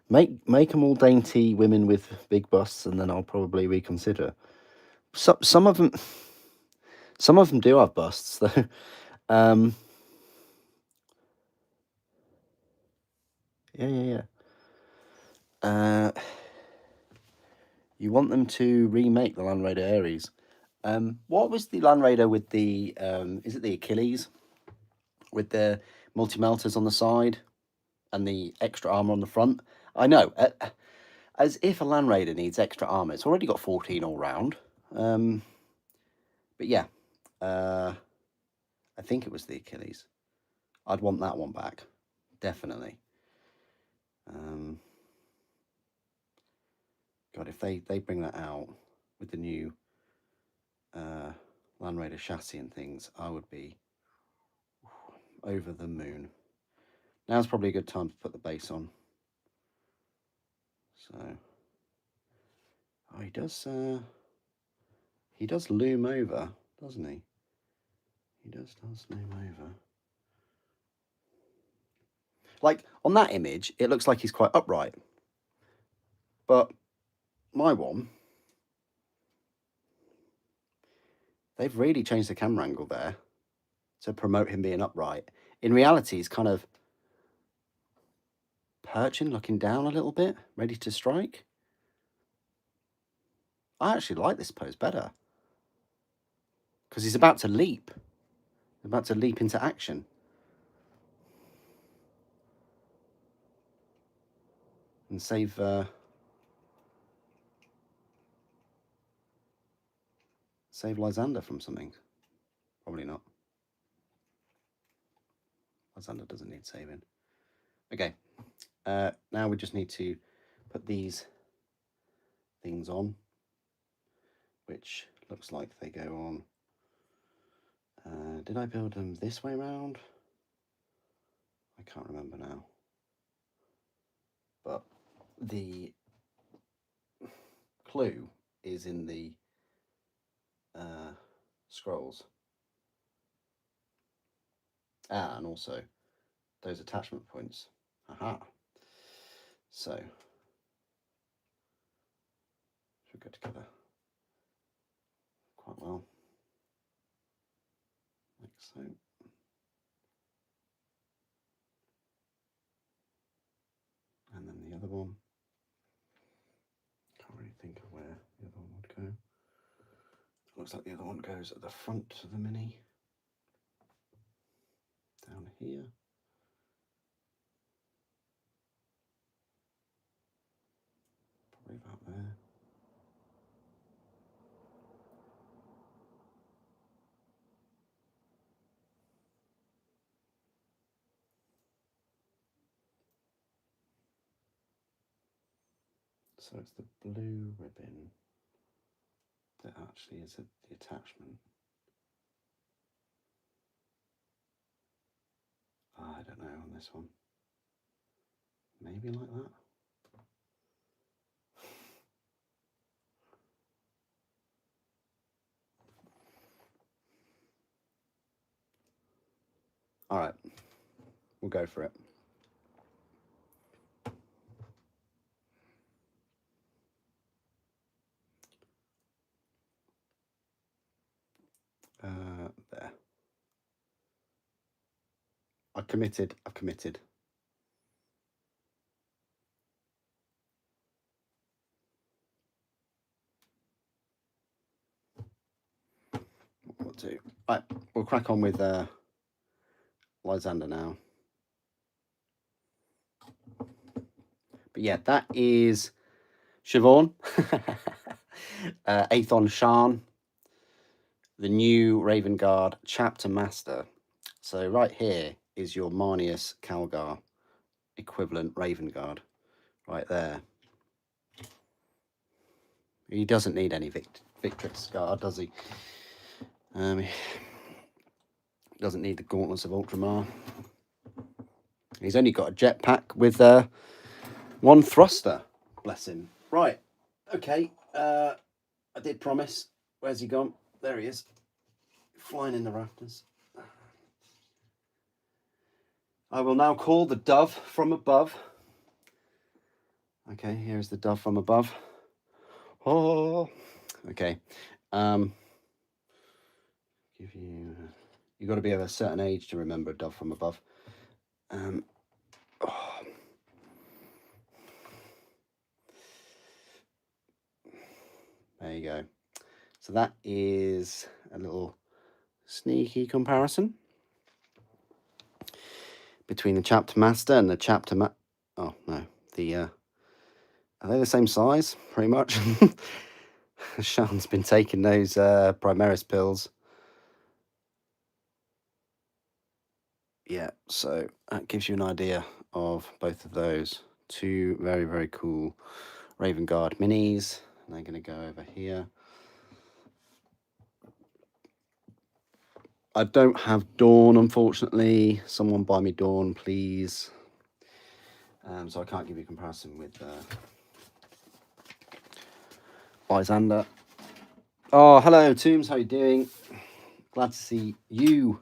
Make them all dainty women with big busts, and then I'll probably reconsider. Some of them do have busts though. Yeah. You want them to remake the Land Raider Ares. What was the Land Raider with the is it the Achilles with the multi melters on the side and the extra armor on the front? I know, as if a Land Raider needs extra armor. It's already got 14 all round. But yeah, I think it was the Achilles. I'd want that one back, definitely. God, if they bring that out with the new Land Raider chassis and things, I would be over the moon. Now's probably a good time to put the base on. So, oh, he does loom over, doesn't he? He does loom over. Like on that image, it looks like he's quite upright, but my one, they've really changed the camera angle there to promote him being upright. In reality, he's kind of perching, looking down a little bit, ready to strike. I actually like this pose better because he's about to leap. About to leap into action. And save Lysander from something. Probably not. Lysander doesn't need saving. Okay. Now we just need to put these things on, which looks like they go on. Did I build them this way around? I can't remember now. But the clue is in the scrolls. And also those attachment points. Aha. So should go together quite well. Like so. And then the other one. Can't really think of where the other one would go. Looks like the other one goes at the front of the Mini. Down here. Probably about there. So it's the blue ribbon that actually is the attachment. I don't know on this one. Maybe like that. All right, we'll go for it. There. I've committed. We'll do. Right, we'll crack on with Lysander now. But yeah, that is Siobhan, Athon Shan, the new Raven Guard Chapter Master. So right here is your Marnius Calgar equivalent Raven Guard, right there. He doesn't need any Victrix Guard, does he? He doesn't need the Gauntlets of Ultramar. He's only got a jetpack with one thruster. Bless him. Right. Okay. I did promise. Where's he gone? There he is. Flying in the rafters. I will now call the dove from above. Okay, here's the dove from above. Oh. Okay. Give you. You've got to be of a certain age to remember a dove from above. Oh. There you go. So that is a little sneaky comparison between the Chapter Master and the Chapter oh no, the are they the same size? Pretty much. Shan's been taking those Primarchs pills. Yeah, so that gives you an idea of both of those. Two very, very cool Raven Guard minis. And they're going to go over here. I don't have Dawn, unfortunately. Someone buy me Dawn, please. So I can't give you a comparison with Lysander. Oh, hello, Tombs. How are you doing? Glad to see you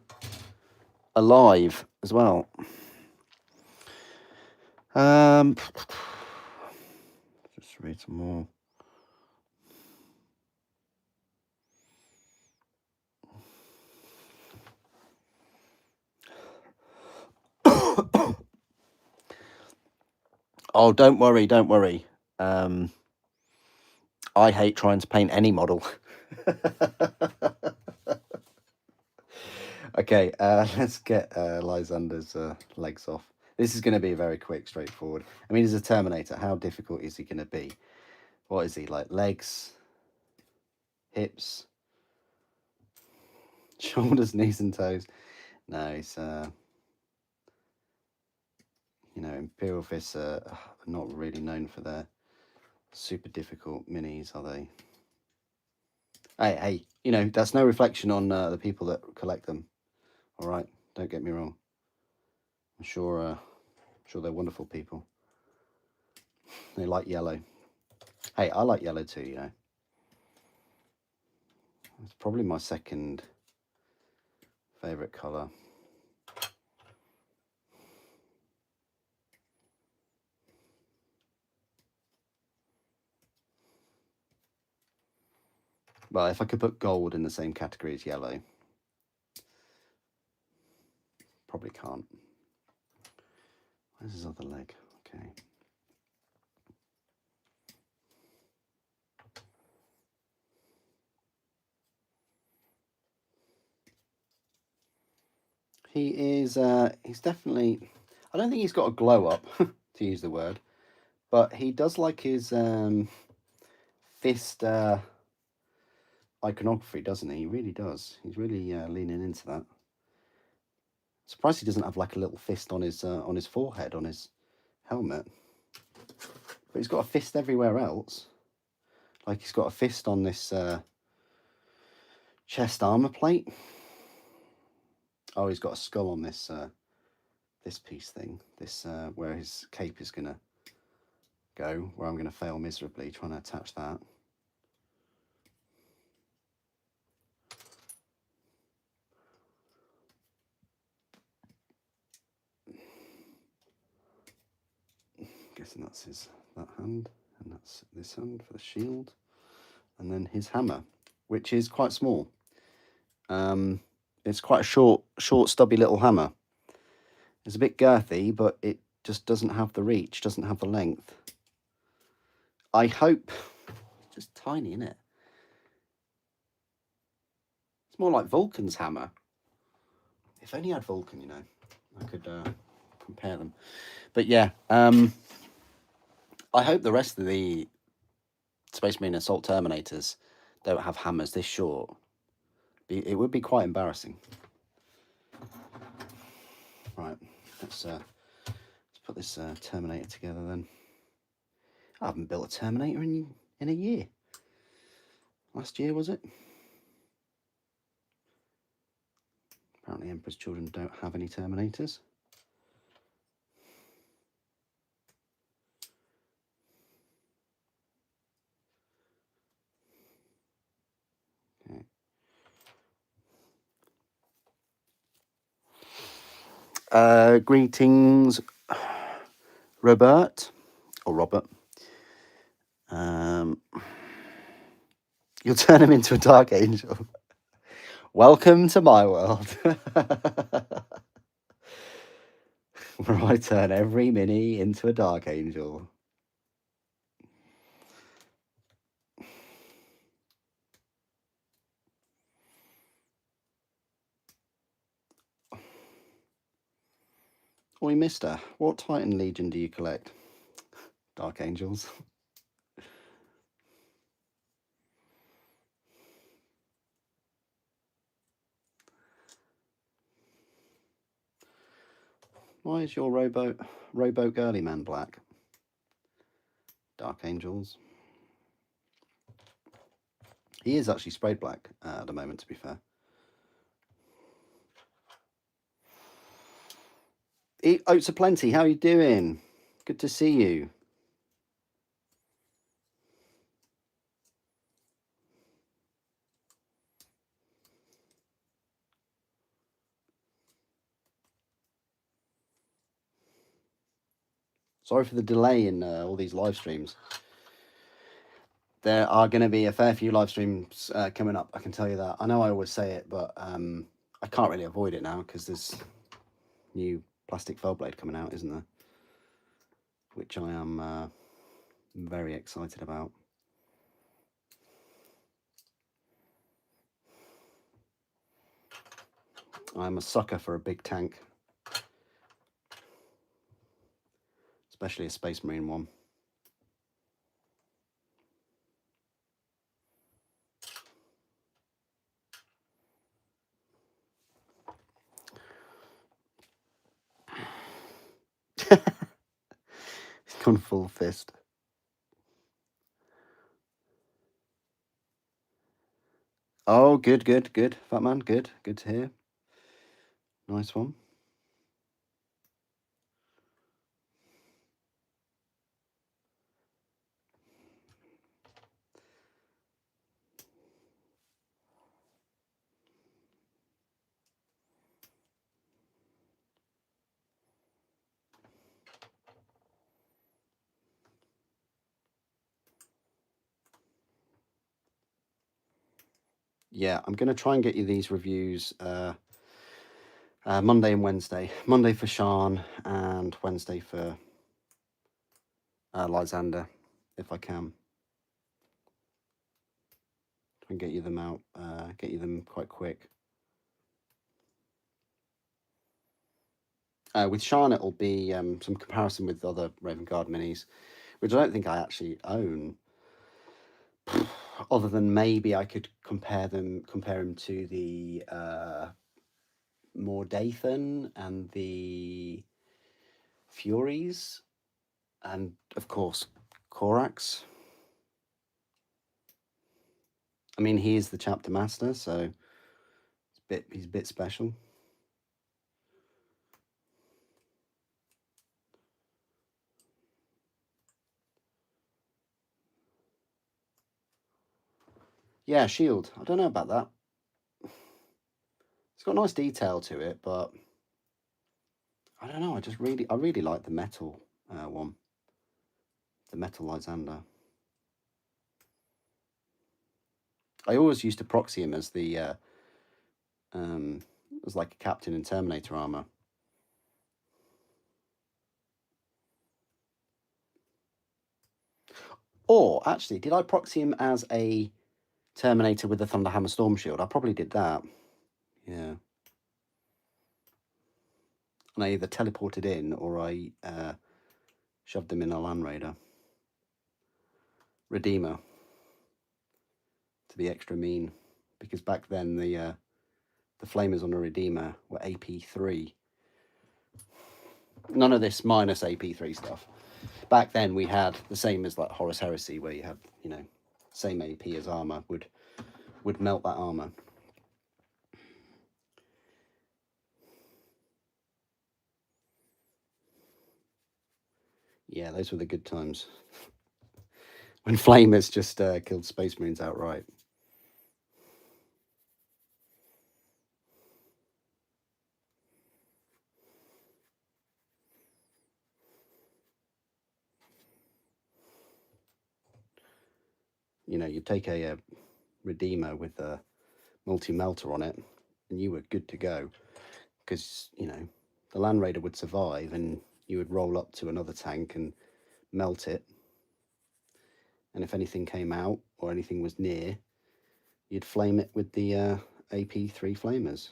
alive as well. Just read some more. Oh, don't worry, don't worry. I hate trying to paint any model. Okay, let's get Lysander's legs off. This is going to be very quick, straightforward. I mean, he's a Terminator. How difficult is he going to be? What is he, like legs, hips, shoulders, knees and toes? No, he's, you know, Imperial Fists are not really known for their super difficult minis, are they? Hey, you know, that's no reflection on the people that collect them. All right, don't get me wrong. I'm sure they're wonderful people. They like yellow. Hey, I like yellow too, you know. It's probably my second favourite colour. Well, if I could put gold in the same category as yellow. Probably can't. Where's his other leg? Okay. He is, he's definitely, I don't think he's got a glow up, to use the word, but he does like his fist iconography, doesn't he? He really does. He's really leaning into that. Surprised he doesn't have like a little fist on his forehead, on his helmet. But he's got a fist everywhere else. Like he's got a fist on this chest armor plate. Oh, he's got a skull on this this piece thing. This where his cape is gonna go. Where I'm gonna fail miserably trying to attach that. Guessing that's that hand, and that's this hand for the shield, and then his hammer, which is quite small. It's quite a short, stubby little hammer. It's a bit girthy, but it just doesn't have the reach, doesn't have the length. I hope, just tiny, isn't it? It's more like Vulcan's hammer. If only I had Vulcan, you know, I could compare them. But yeah, I hope the rest of the Space Marine Assault Terminators don't have hammers this short. It would be quite embarrassing. Right, let's put this Terminator together then. I haven't built a Terminator in a year. Last year, was it? Apparently Emperor's Children don't have any Terminators. Okay. Greetings, Robert. Or Robert. You'll turn him into a Dark Angel. Welcome to my world. Where I turn every mini into a Dark Angel. Oi, mister, what Titan Legion do you collect? Dark Angels. Why is your rowboat girly man black? Dark Angels. He is actually sprayed black at the moment, to be fair. Oats aplenty, how are you doing? Good to see you. Sorry for the delay in all these live streams. There are going to be a fair few live streams coming up, I can tell you that. I know I always say it, but I can't really avoid it now because there's new plastic fell blade coming out, isn't there? Which I am very excited about. I'm a sucker for a big tank. Especially a Space Marine one. He's gone full fist. Oh, good, Fat man, good to hear. Nice one. yeah, I'm going to try and get you these reviews Monday and Wednesday. Monday for Shan and Wednesday for Lysander, if I can. Try and get you them out, get you them quite quick. With Shan, it'll be some comparison with other Raven Guard minis, which I don't think I actually own. Other than maybe I could compare him to the Mordathan and the Furies, and of course Korax. I mean, he is the chapter master, so he's a bit special. Yeah, shield. I don't know about that. It's got a nice detail to it, but I don't know. I really like the metal one, the metal Lysander. I always used to proxy him as the as like a captain in Terminator armor. Or actually, did I proxy him as a Terminator with the Thunderhammer Storm Shield? I probably did that. Yeah. And I either teleported in or I shoved him in a Land Raider. Redeemer. To be extra mean. Because back then the flamers on a Redeemer were AP3. None of this minus AP3 stuff. Back then we had the same as like Horus Heresy, where you had, you know, same AP as armor would melt that armor. Yeah, those were the good times. When flamers just killed Space Marines outright. You know, you take a Redeemer with a multi-melter on it, and you were good to go. Because, you know, the Land Raider would survive, and you would roll up to another tank and melt it. And if anything came out, or anything was near, you'd flame it with the AP3 flamers.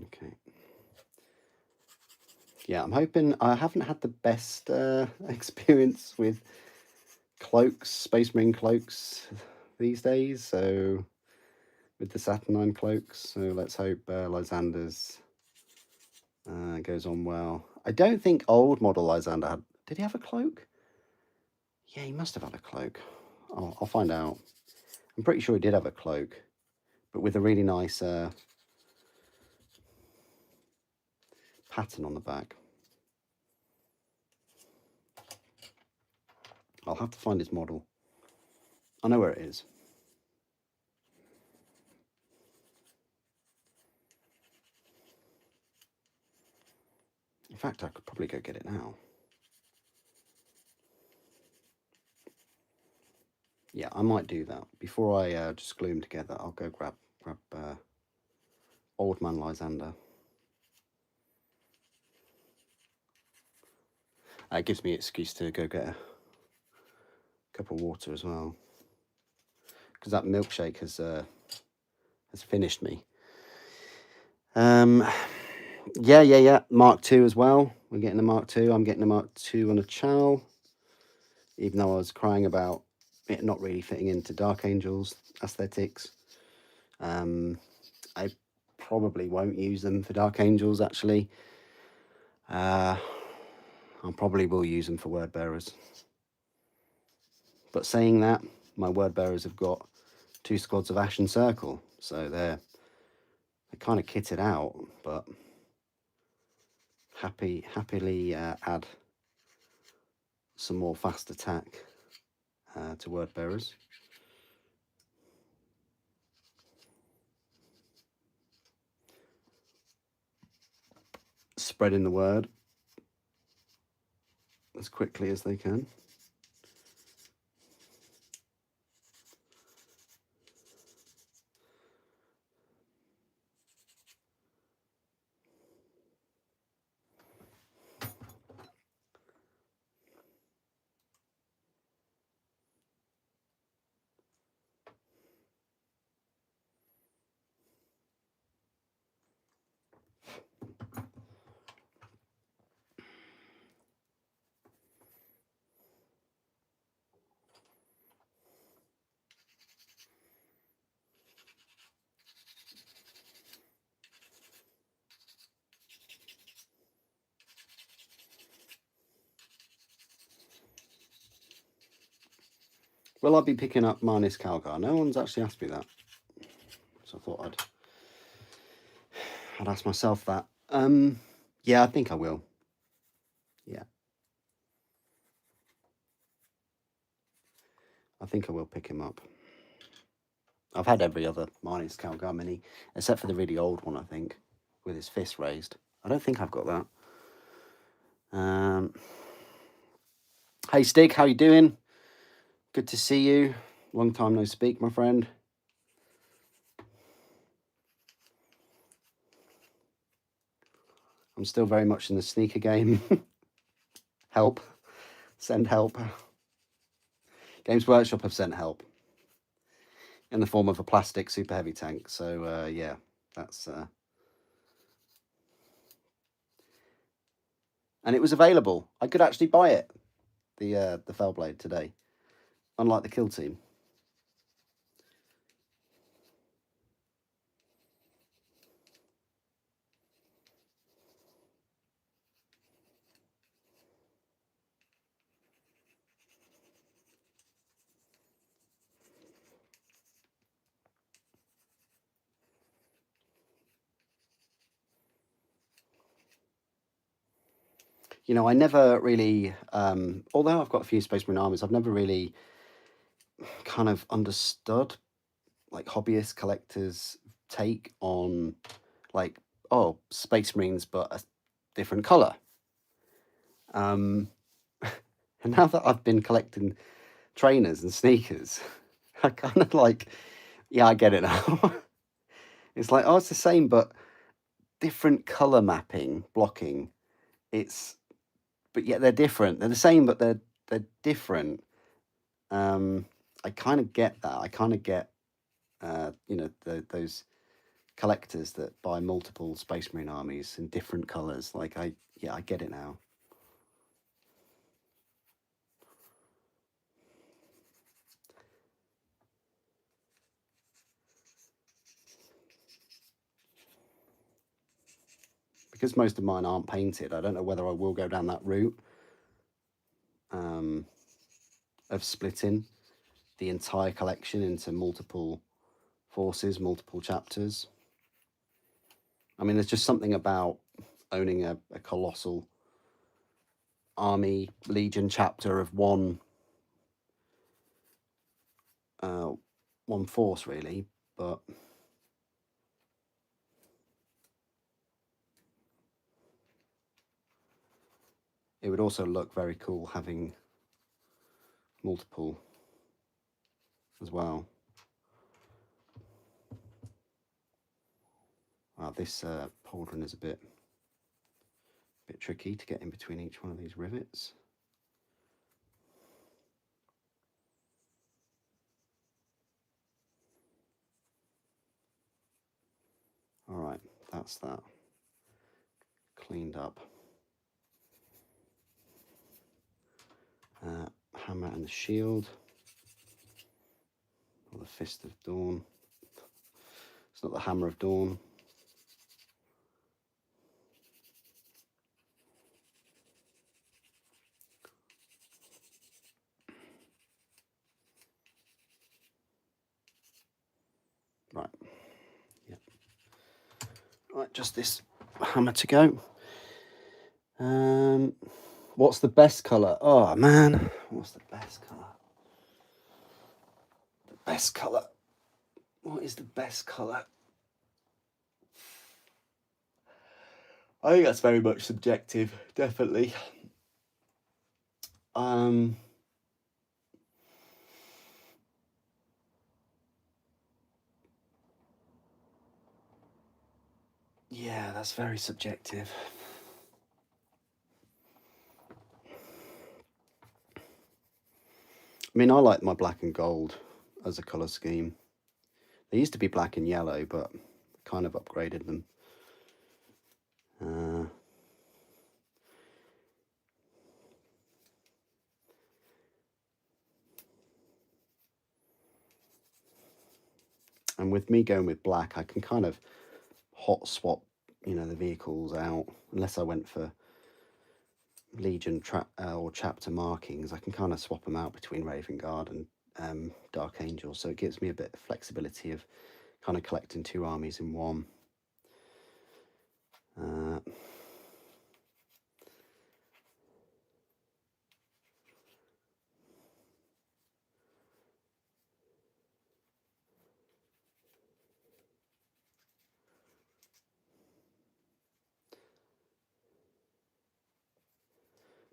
Okay. Yeah, I'm hoping. I haven't had the best experience with cloaks, Space Marine cloaks these days, so with the Saturnine cloaks, so let's hope Lysander's goes on well. I don't think old model Lysander had... Did he have a cloak? Yeah, he must have had a cloak. I'll find out. I'm pretty sure he did have a cloak, but with a really nice pattern on the back. I'll have to find his model. I know where it is. In fact, I could probably go get it now. Yeah, I might do that. Before I just glue them together, I'll go grab Old Man Lysander. It gives me an excuse to go get a cup of water as well. Because that milkshake has finished me. Yeah. Mark II as well. We're getting a Mark II. I'm getting a Mark II on a Chow. Even though I was crying about it not really fitting into Dark Angels aesthetics. I probably won't use them for Dark Angels, actually. I probably will use them for Word Bearers. But saying that, my Word Bearers have got 2 squads of Ashen Circle, so they're kind of kitted out, but happily add some more fast attack to Word Bearers. spreading the word as quickly as they can. Will I be picking up minus Calgar? No one's actually asked me that, so I thought I'd ask myself that. Yeah, I think I will. Yeah, I think I will pick him up. I've had every other minus Calgar mini, except for the really old one, I think, with his fist raised. I don't think I've got that. Hey, Stig, how you doing? Good to see you. Long time no speak, my friend. I'm still very much in the sneaker game. Help. Send help. Games Workshop have sent help in the form of a plastic super heavy tank. So, yeah, that's... And it was available. I could actually buy it, the Fellblade, today, unlike the Kill Team. You know, I never really, although I've got a few Space Marine armies, I've never really kind of understood, like, hobbyist collectors' take on, like, oh, Space Marines, but a different colour. And now that I've been collecting trainers and sneakers, I kind of like, yeah, I get it now. It's like, oh, it's the same, but different colour mapping, blocking. But yet they're different. They're the same, but they're different. I kind of get that. I kind of get, you know, those collectors that buy multiple Space Marine armies in different colours. Like, I get it now. Because most of mine aren't painted, I don't know whether I will go down that route of splitting the entire collection into multiple forces, multiple chapters. I mean, there's just something about owning a colossal army legion chapter of one force, really, but it would also look very cool having multiple as well. Wow, this pauldron is a bit tricky to get in between each one of these rivets. All right, that's that cleaned up. Hammer and the shield, or the Fist of Dawn. It's not the Hammer of Dawn. Right, yeah. Right, just this hammer to go. What's the best colour? Oh man, what's the best colour? The best colour. What is the best colour? I think that's very much subjective, definitely. Yeah, that's very subjective. I mean, I like my black and gold as a colour scheme. They used to be black and yellow, but kind of upgraded them. And with me going with black, I can kind of hot swap, you know, the vehicles out, unless I went for Legion or chapter markings. I can kind of swap them out between Raven Guard and Dark Angel, so it gives me a bit of flexibility of kind of collecting two armies in one.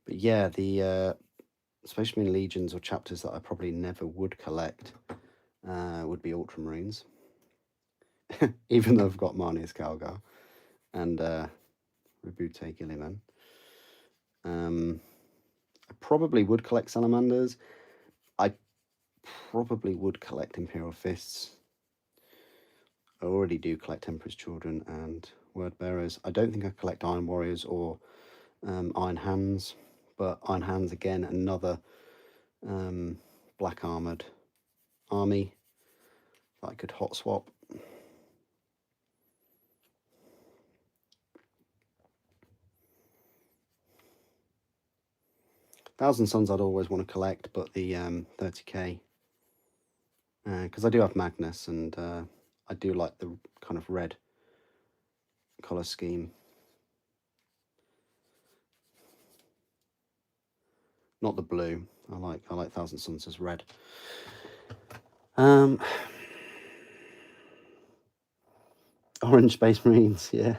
But yeah, the especially in Legions or chapters that I probably never would collect would be Ultramarines. Even though I've got Marnius Calgar and Rebute Gilliman. I probably would collect Salamanders. I probably would collect Imperial Fists. I already do collect Emperor's Children and Word Bearers. I don't think I collect Iron Warriors or Iron Hands, but Iron Hands, again, another black armoured army that I could hot swap. Thousand Suns I'd always want to collect, but the 30k, because I do have Magnus, and I do like the kind of red colour scheme. Not the blue. I like Thousand Suns as red. Orange Space Marines, yeah.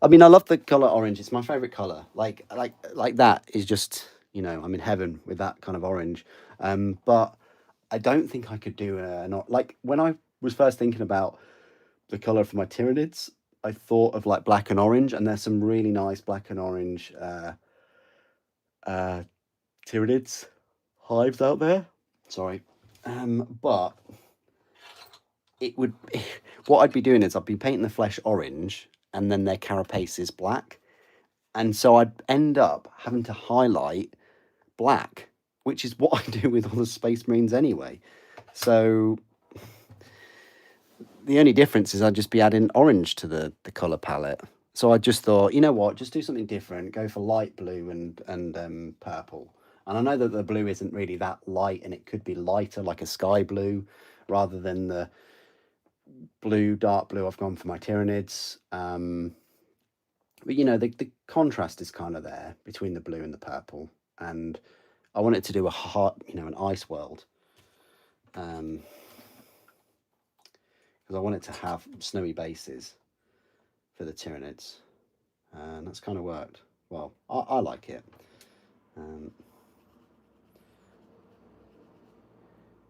I mean, I love the color orange. It's my favorite color. Like that is just, you know, I'm in heaven with that kind of orange. But I don't think I could do not like when I was first thinking about the color for my Tyranids, I thought of like black and orange, and there's some really nice black and orange Tyranids hives out there. Sorry, but it would what I'd be doing is I'd be painting the flesh orange, and then their carapace is black. And so I'd end up having to highlight black, which is what I do with all the Space Marines anyway. So the only difference is I'd just be adding orange to the colour palette. So I just thought, you know what, just do something different. Go for light blue and purple. And I know that the blue isn't really that light, and it could be lighter, like a sky blue, rather than the blue, dark blue I've gone for my Tyranids. But you know, the contrast is kind of there between the blue and the purple, and I wanted to do a hot, you know, an ice world, because I wanted to have snowy bases for the Tyranids, and that's kind of worked. Well, I like it,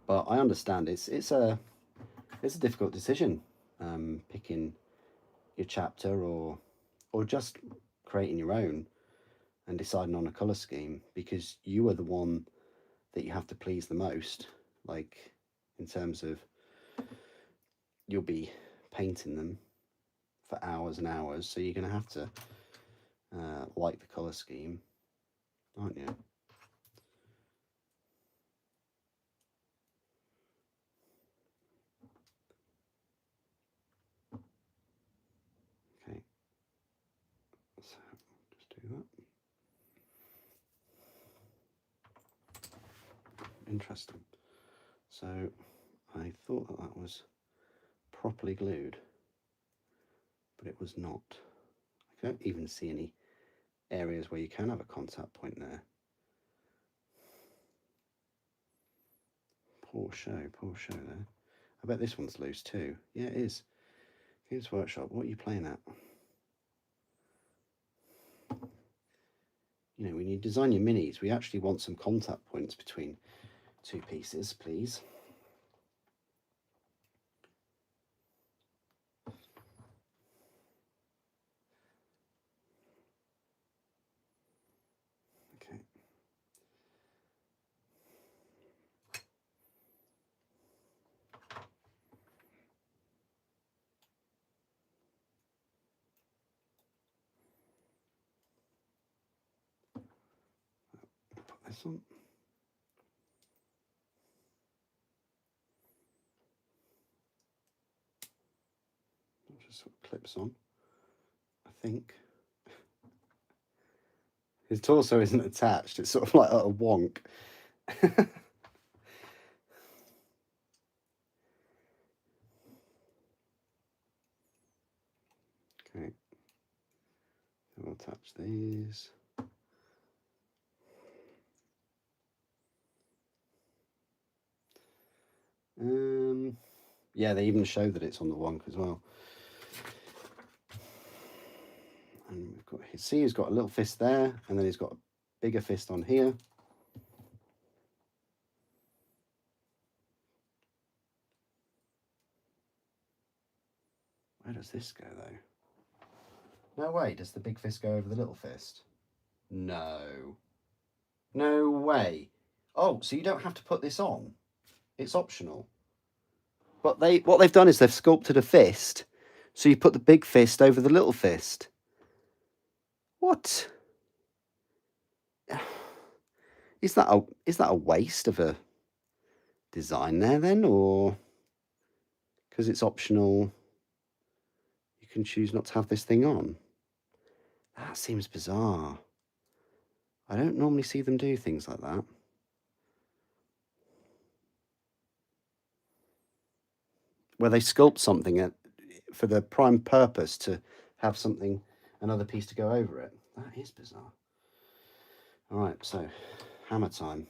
but I understand it's a difficult decision, picking your chapter or just creating your own and deciding on a color scheme, because you are the one that you have to please the most, like in terms of you'll be painting them for hours and hours, so you're going to have to like the color scheme, aren't you? Okay, so just do that. Interesting. So I thought that was properly glued, but it was not. I don't even see any areas where you can have a contact point there. Poor show there. I bet this one's loose too. Yeah, it is. Games Workshop, what are you playing at? you know, when you design your minis, we actually want some contact points between two pieces, please. Okay. Put this on. Just sort of clips on, I think. His torso isn't attached. It's sort of like a wonk. Okay. We'll attach these. Yeah, they even show that it's on the wonk as well. And we've got, see, he's got a little fist there, and then he's got a bigger fist on here. Where does this go, though? No way, does the big fist go over the little fist? No. No way. Oh, so you don't have to put this on? It's optional. But what they've done is they've sculpted a fist, so you put the big fist over the little fist. What? Is that a waste of a design there then, or because it's optional, you can choose not to have this thing on? That seems bizarre. I don't normally see them do things like that. Where they sculpt something for the prime purpose to have something, another piece to go over it. That is bizarre. All right, so hammer time.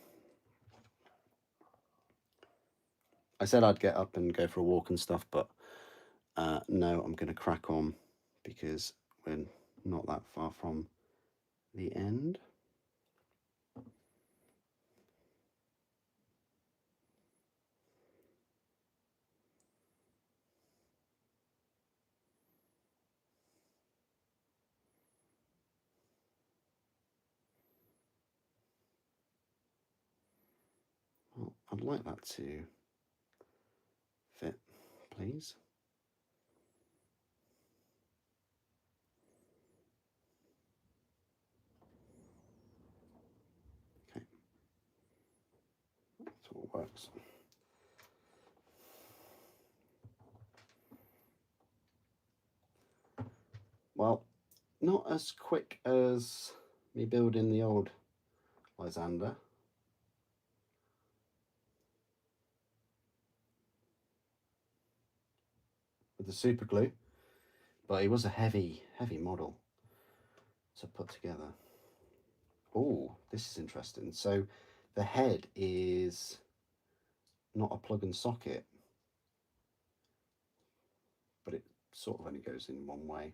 I said I'd get up and go for a walk and stuff, but no, I'm going to crack on because we're not that far from the end. Well, I'd like that to fit, please. Okay, that's all works. Well, not as quick as me building the old Lysander. With the super glue, but it was a heavy model to put together. Oh, this is interesting. So the head is not a plug and socket, but it sort of only goes in one way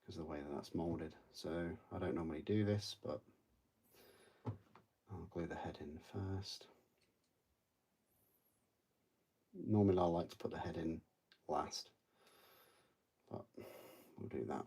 because of the way that that's molded. So I don't normally do this, but I'll glue the head in first. Normally I like to put the head in last, but we'll do that.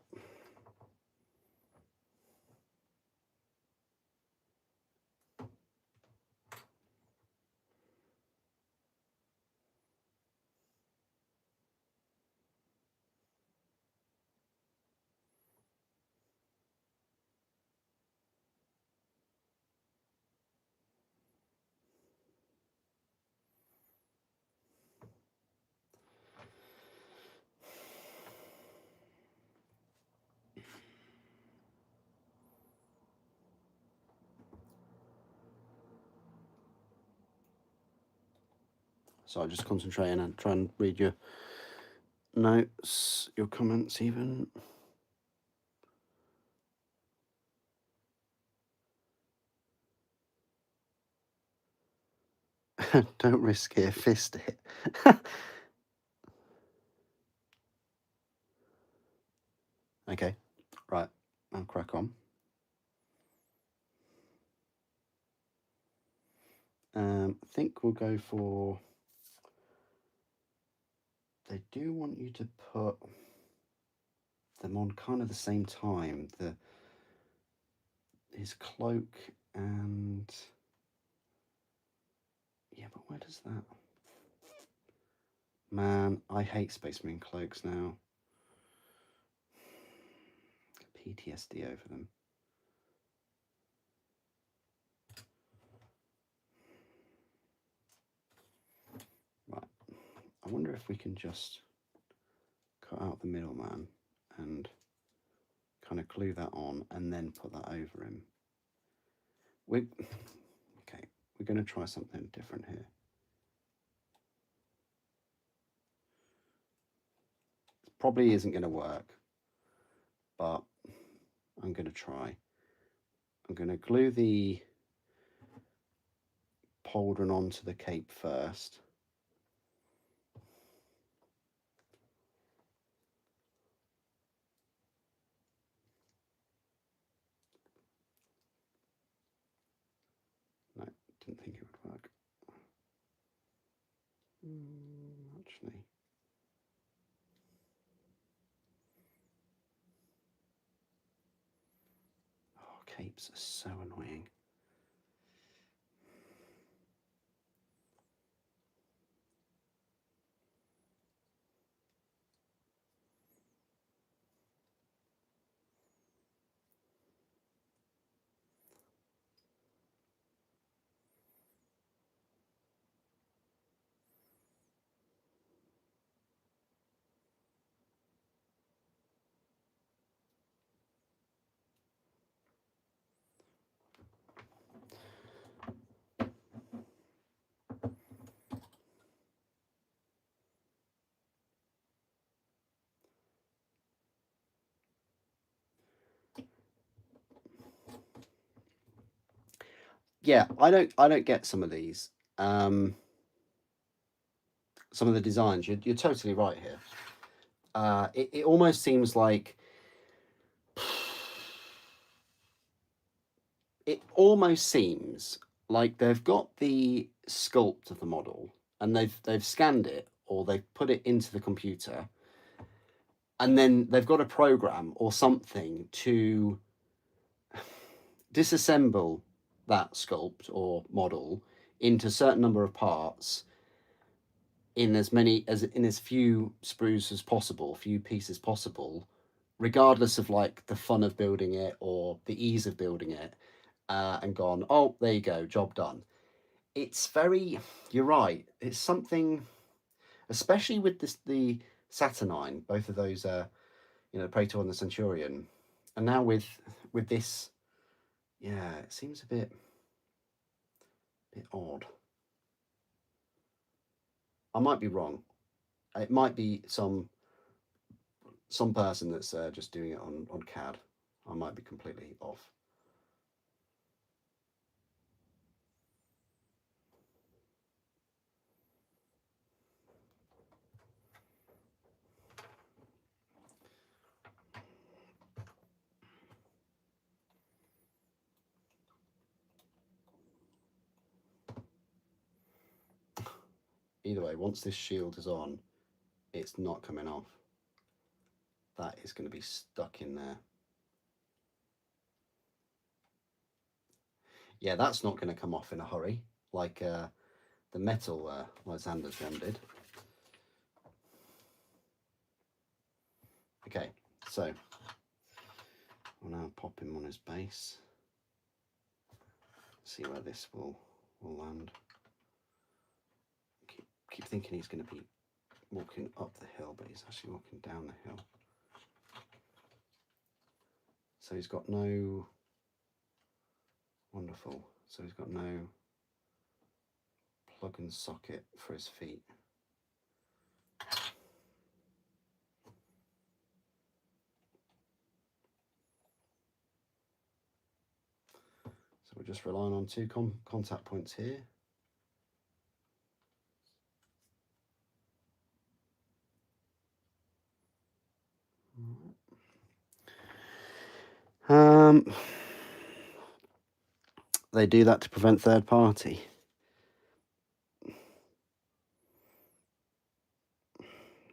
So I'm just concentrating and try and read your notes, your comments even. Don't risk it, fist it. Okay, right, I'll crack on. I think we'll go for, they do want you to put them on kind of the same time, his cloak and, yeah, but where does that, man, I hate Space Marine cloaks now. PTSD over them. Right, I wonder if we can just cut out the middleman and kind of glue that on and then put that over him. Okay, we're going to try something different here. It probably isn't going to work, but I'm going to try. I'm going to glue the pauldron onto the cape first. No, didn't think it would work. Actually. Oh, capes are so annoying. Yeah, I don't get some of these. Some of the designs. You're totally right here. It almost seems like they've got the sculpt of the model and they've scanned it or they've put it into the computer, and then they've got a program or something to disassemble that sculpt or model into a certain number of parts in as few sprues as possible, few pieces possible, regardless of like the fun of building it or the ease of building it, and gone, oh, there you go, job done. It's very, you're right. It's something, especially with the Saturnine, both of those, the Praetor and the Centurion, and now with this, yeah, it seems a bit odd. I might be wrong. It might be some person that's just doing it on CAD. I might be completely off. Either way, once this shield is on, it's not coming off. That is going to be stuck in there. Yeah, that's not going to come off in a hurry, like the metal Lysander's one did. Okay, so we'll now pop him on his base. See where this will land. Keep thinking he's going to be walking up the hill, but he's actually walking down the hill. So he's got no, wonderful. So he's got no plug and socket for his feet. So we're just relying on two contact points here. They do that to prevent third party.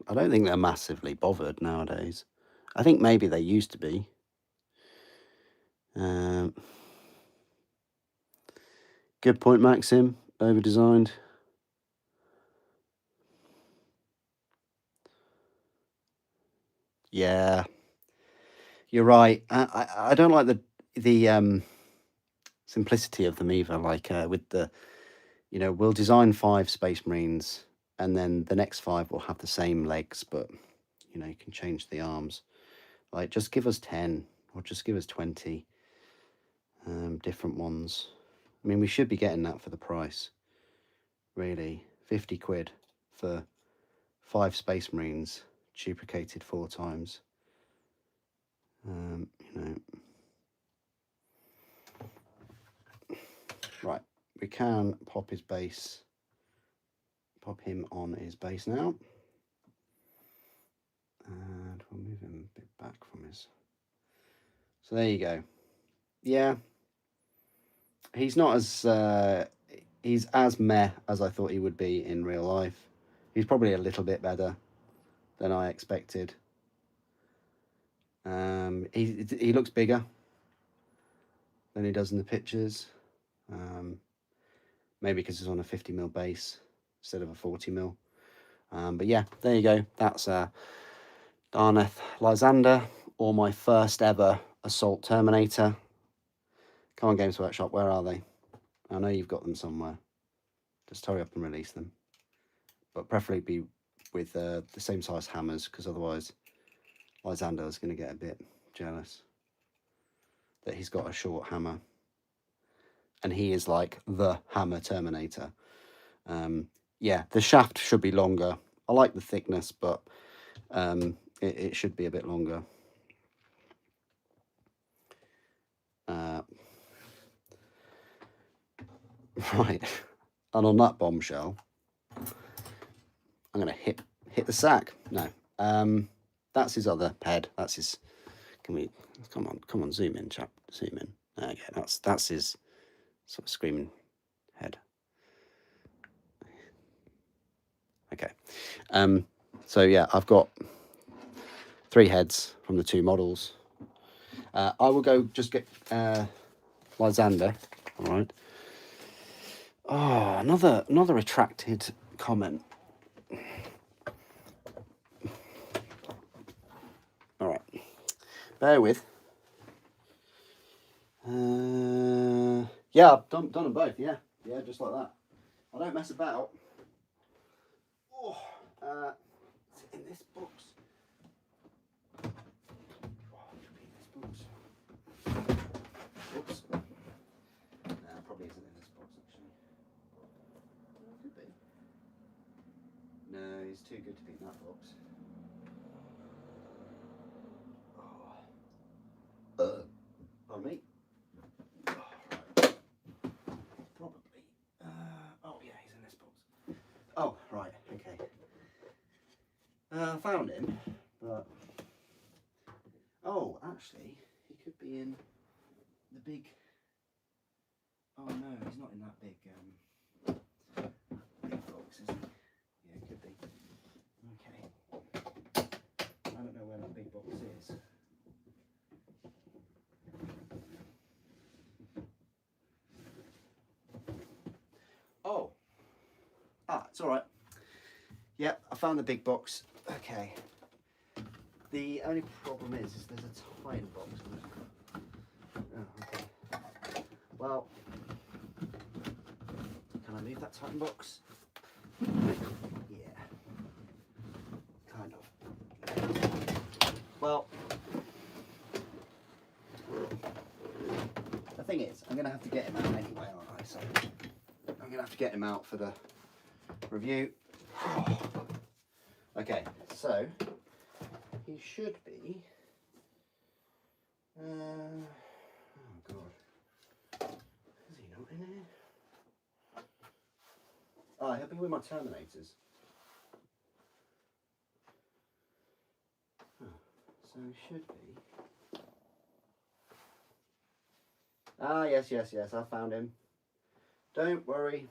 I don't think they're massively bothered nowadays. I think maybe they used to be. Good point, Maxim. Over-designed. Yeah, you're right. I don't like the simplicity of them either. Like with the, we'll design 5 Space Marines, and then the next 5 will have the same legs, but you can change the arms. Like, just give us 10, or just give us 20 different ones. I mean, we should be getting that for the price. Really, 50 quid for 5 Space Marines, duplicated 4 times. Right, we can pop his base, pop him on his base now. And we'll move him a bit back from his... So there you go. Yeah. He's not as... he's as meh as I thought he would be in real life. He's probably a little bit better than I expected. He looks bigger than he does in the pictures. Maybe because it's on a 50mm base instead of a 40mm. But yeah, there you go. That's Shaan Lysander, or my first ever Assault Terminator. Come on, Games Workshop, where are they? I know you've got them somewhere. Just hurry up and release them. But preferably be with the same size hammers, because otherwise Lysander is going to get a bit jealous that he's got a short hammer. And he is like the hammer Terminator. Yeah, the shaft should be longer. I like the thickness, but it should be a bit longer. Right, and on that bombshell, I'm going to hit the sack. No, that's his other head. That's his. Can we come on, zoom in, chap, zoom in. Okay, that's his sort of screaming head. Okay, so yeah, I've got 3 heads from the 2 models. I will go just get Lysander. All right. Oh, another retracted comment. All right, bear with. Yeah, I've done them both. Yeah, just like that. I don't mess about. Oh, is it in this box? Oh, it could be in this box. Oops. No, probably isn't in this box actually. Well, it could be. No, he's too good to be in that box. Pardon me. Probably. Oh yeah, he's in this box. Oh right, okay. I found him, but oh, actually, he could be in the big. Oh no, he's not in that big box, is he? Yeah, it could be. Okay. I don't know where that big box is. Oh. It's all right. Yeah, I found the big box. Okay. The only problem is there's a tiny box. Oh, okay. Well, can I move that Titan box? Yeah. Kind of. Well, the thing is, I'm going to have to get him out anyway, aren't I? So I'm going to have to get him out for the review. Okay, so he should be. Oh God, is he not in here? Oh, he'll be with my Terminators. Oh, so he should be. Yes, I found him. Don't worry.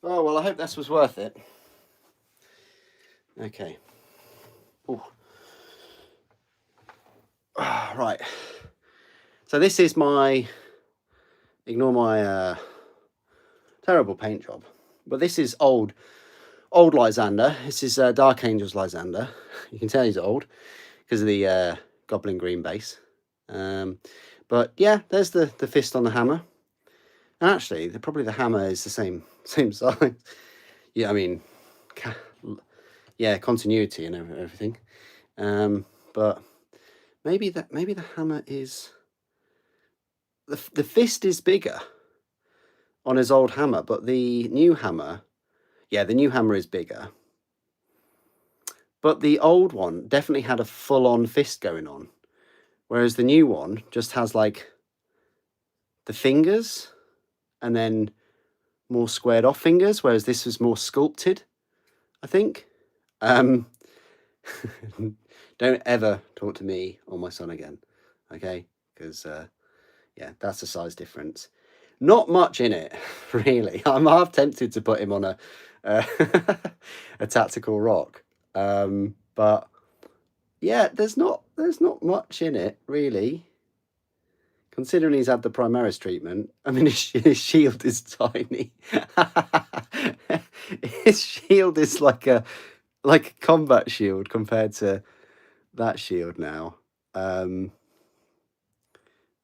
Oh, well, I hope this was worth it. Okay. Ooh. Right. So this is my, ignore my terrible paint job, but this is old Lysander. This is Dark Angel's Lysander. You can tell he's old because of the goblin green base. But yeah, there's the fist on the hammer. And actually, probably the hammer is the same size. Yeah, I mean, yeah, continuity and everything. But maybe the hammer is the fist is bigger on his old hammer, but the new hammer, yeah, the new hammer is bigger. But the old one definitely had a full-on fist going on, whereas the new one just has like the fingers and then more squared off fingers, whereas this was more sculpted, I think. Don't ever talk to me or my son again, okay? Because yeah, that's a size difference. Not much in it, really. I'm half tempted to put him on a a tactical rock, but yeah, there's not much in it really. Considering he's had the Primarchs treatment, I mean, his shield is tiny. His shield is like a combat shield compared to that shield now. And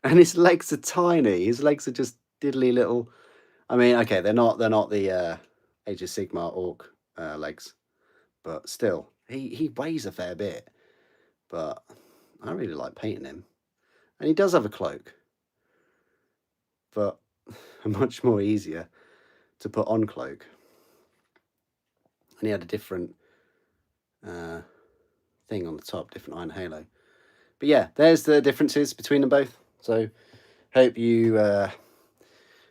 his legs are tiny. His legs are just diddly little. I mean, okay, they're not the Age of Sigmar orc legs, but still, he weighs a fair bit. But I really like painting him, and he does have a cloak, but much more easier to put on cloak. And he had a different thing on the top, different iron halo. But yeah, there's the differences between them both. So hope you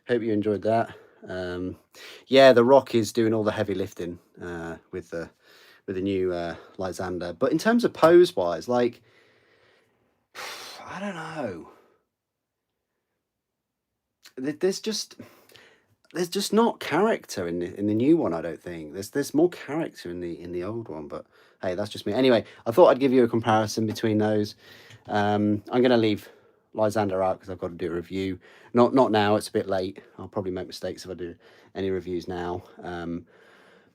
enjoyed that. Yeah, the rock is doing all the heavy lifting with the new Lysander. But in terms of pose wise, like, I don't know. There's just not character in the new one. I don't think there's more character in the old one. But hey, that's just me. Anyway, I thought I'd give you a comparison between those. I'm gonna leave Lysander out because I've got to do a review. Not now. It's a bit late. I'll probably make mistakes if I do any reviews now.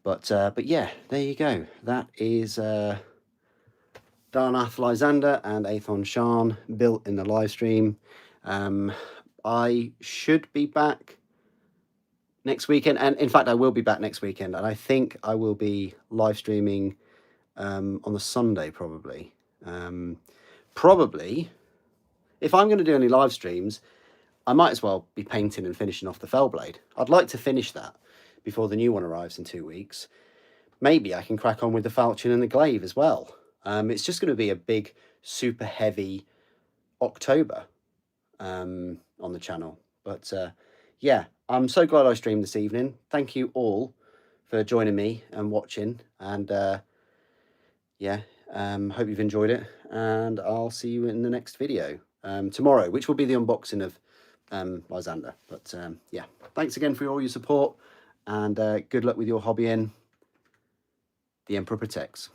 But yeah, there you go. That is Darnath Lysander and Athon Shan built in the live stream. I should be back next weekend, and in fact I will be back next weekend, and I think I will be live streaming on the Sunday probably. Probably, if I'm going to do any live streams, I might as well be painting and finishing off the Fellblade. I'd like to finish that before the new one arrives in 2 weeks. Maybe I can crack on with the Falchion and the Glaive as well. It's just going to be a big, super heavy October on the channel. But yeah, I'm so glad I streamed this evening. Thank you all for joining me and watching. And yeah, hope you've enjoyed it. And I'll see you in the next video tomorrow, which will be the unboxing of Lysander. But yeah, thanks again for all your support. And good luck with your hobbying. The Emperor protects.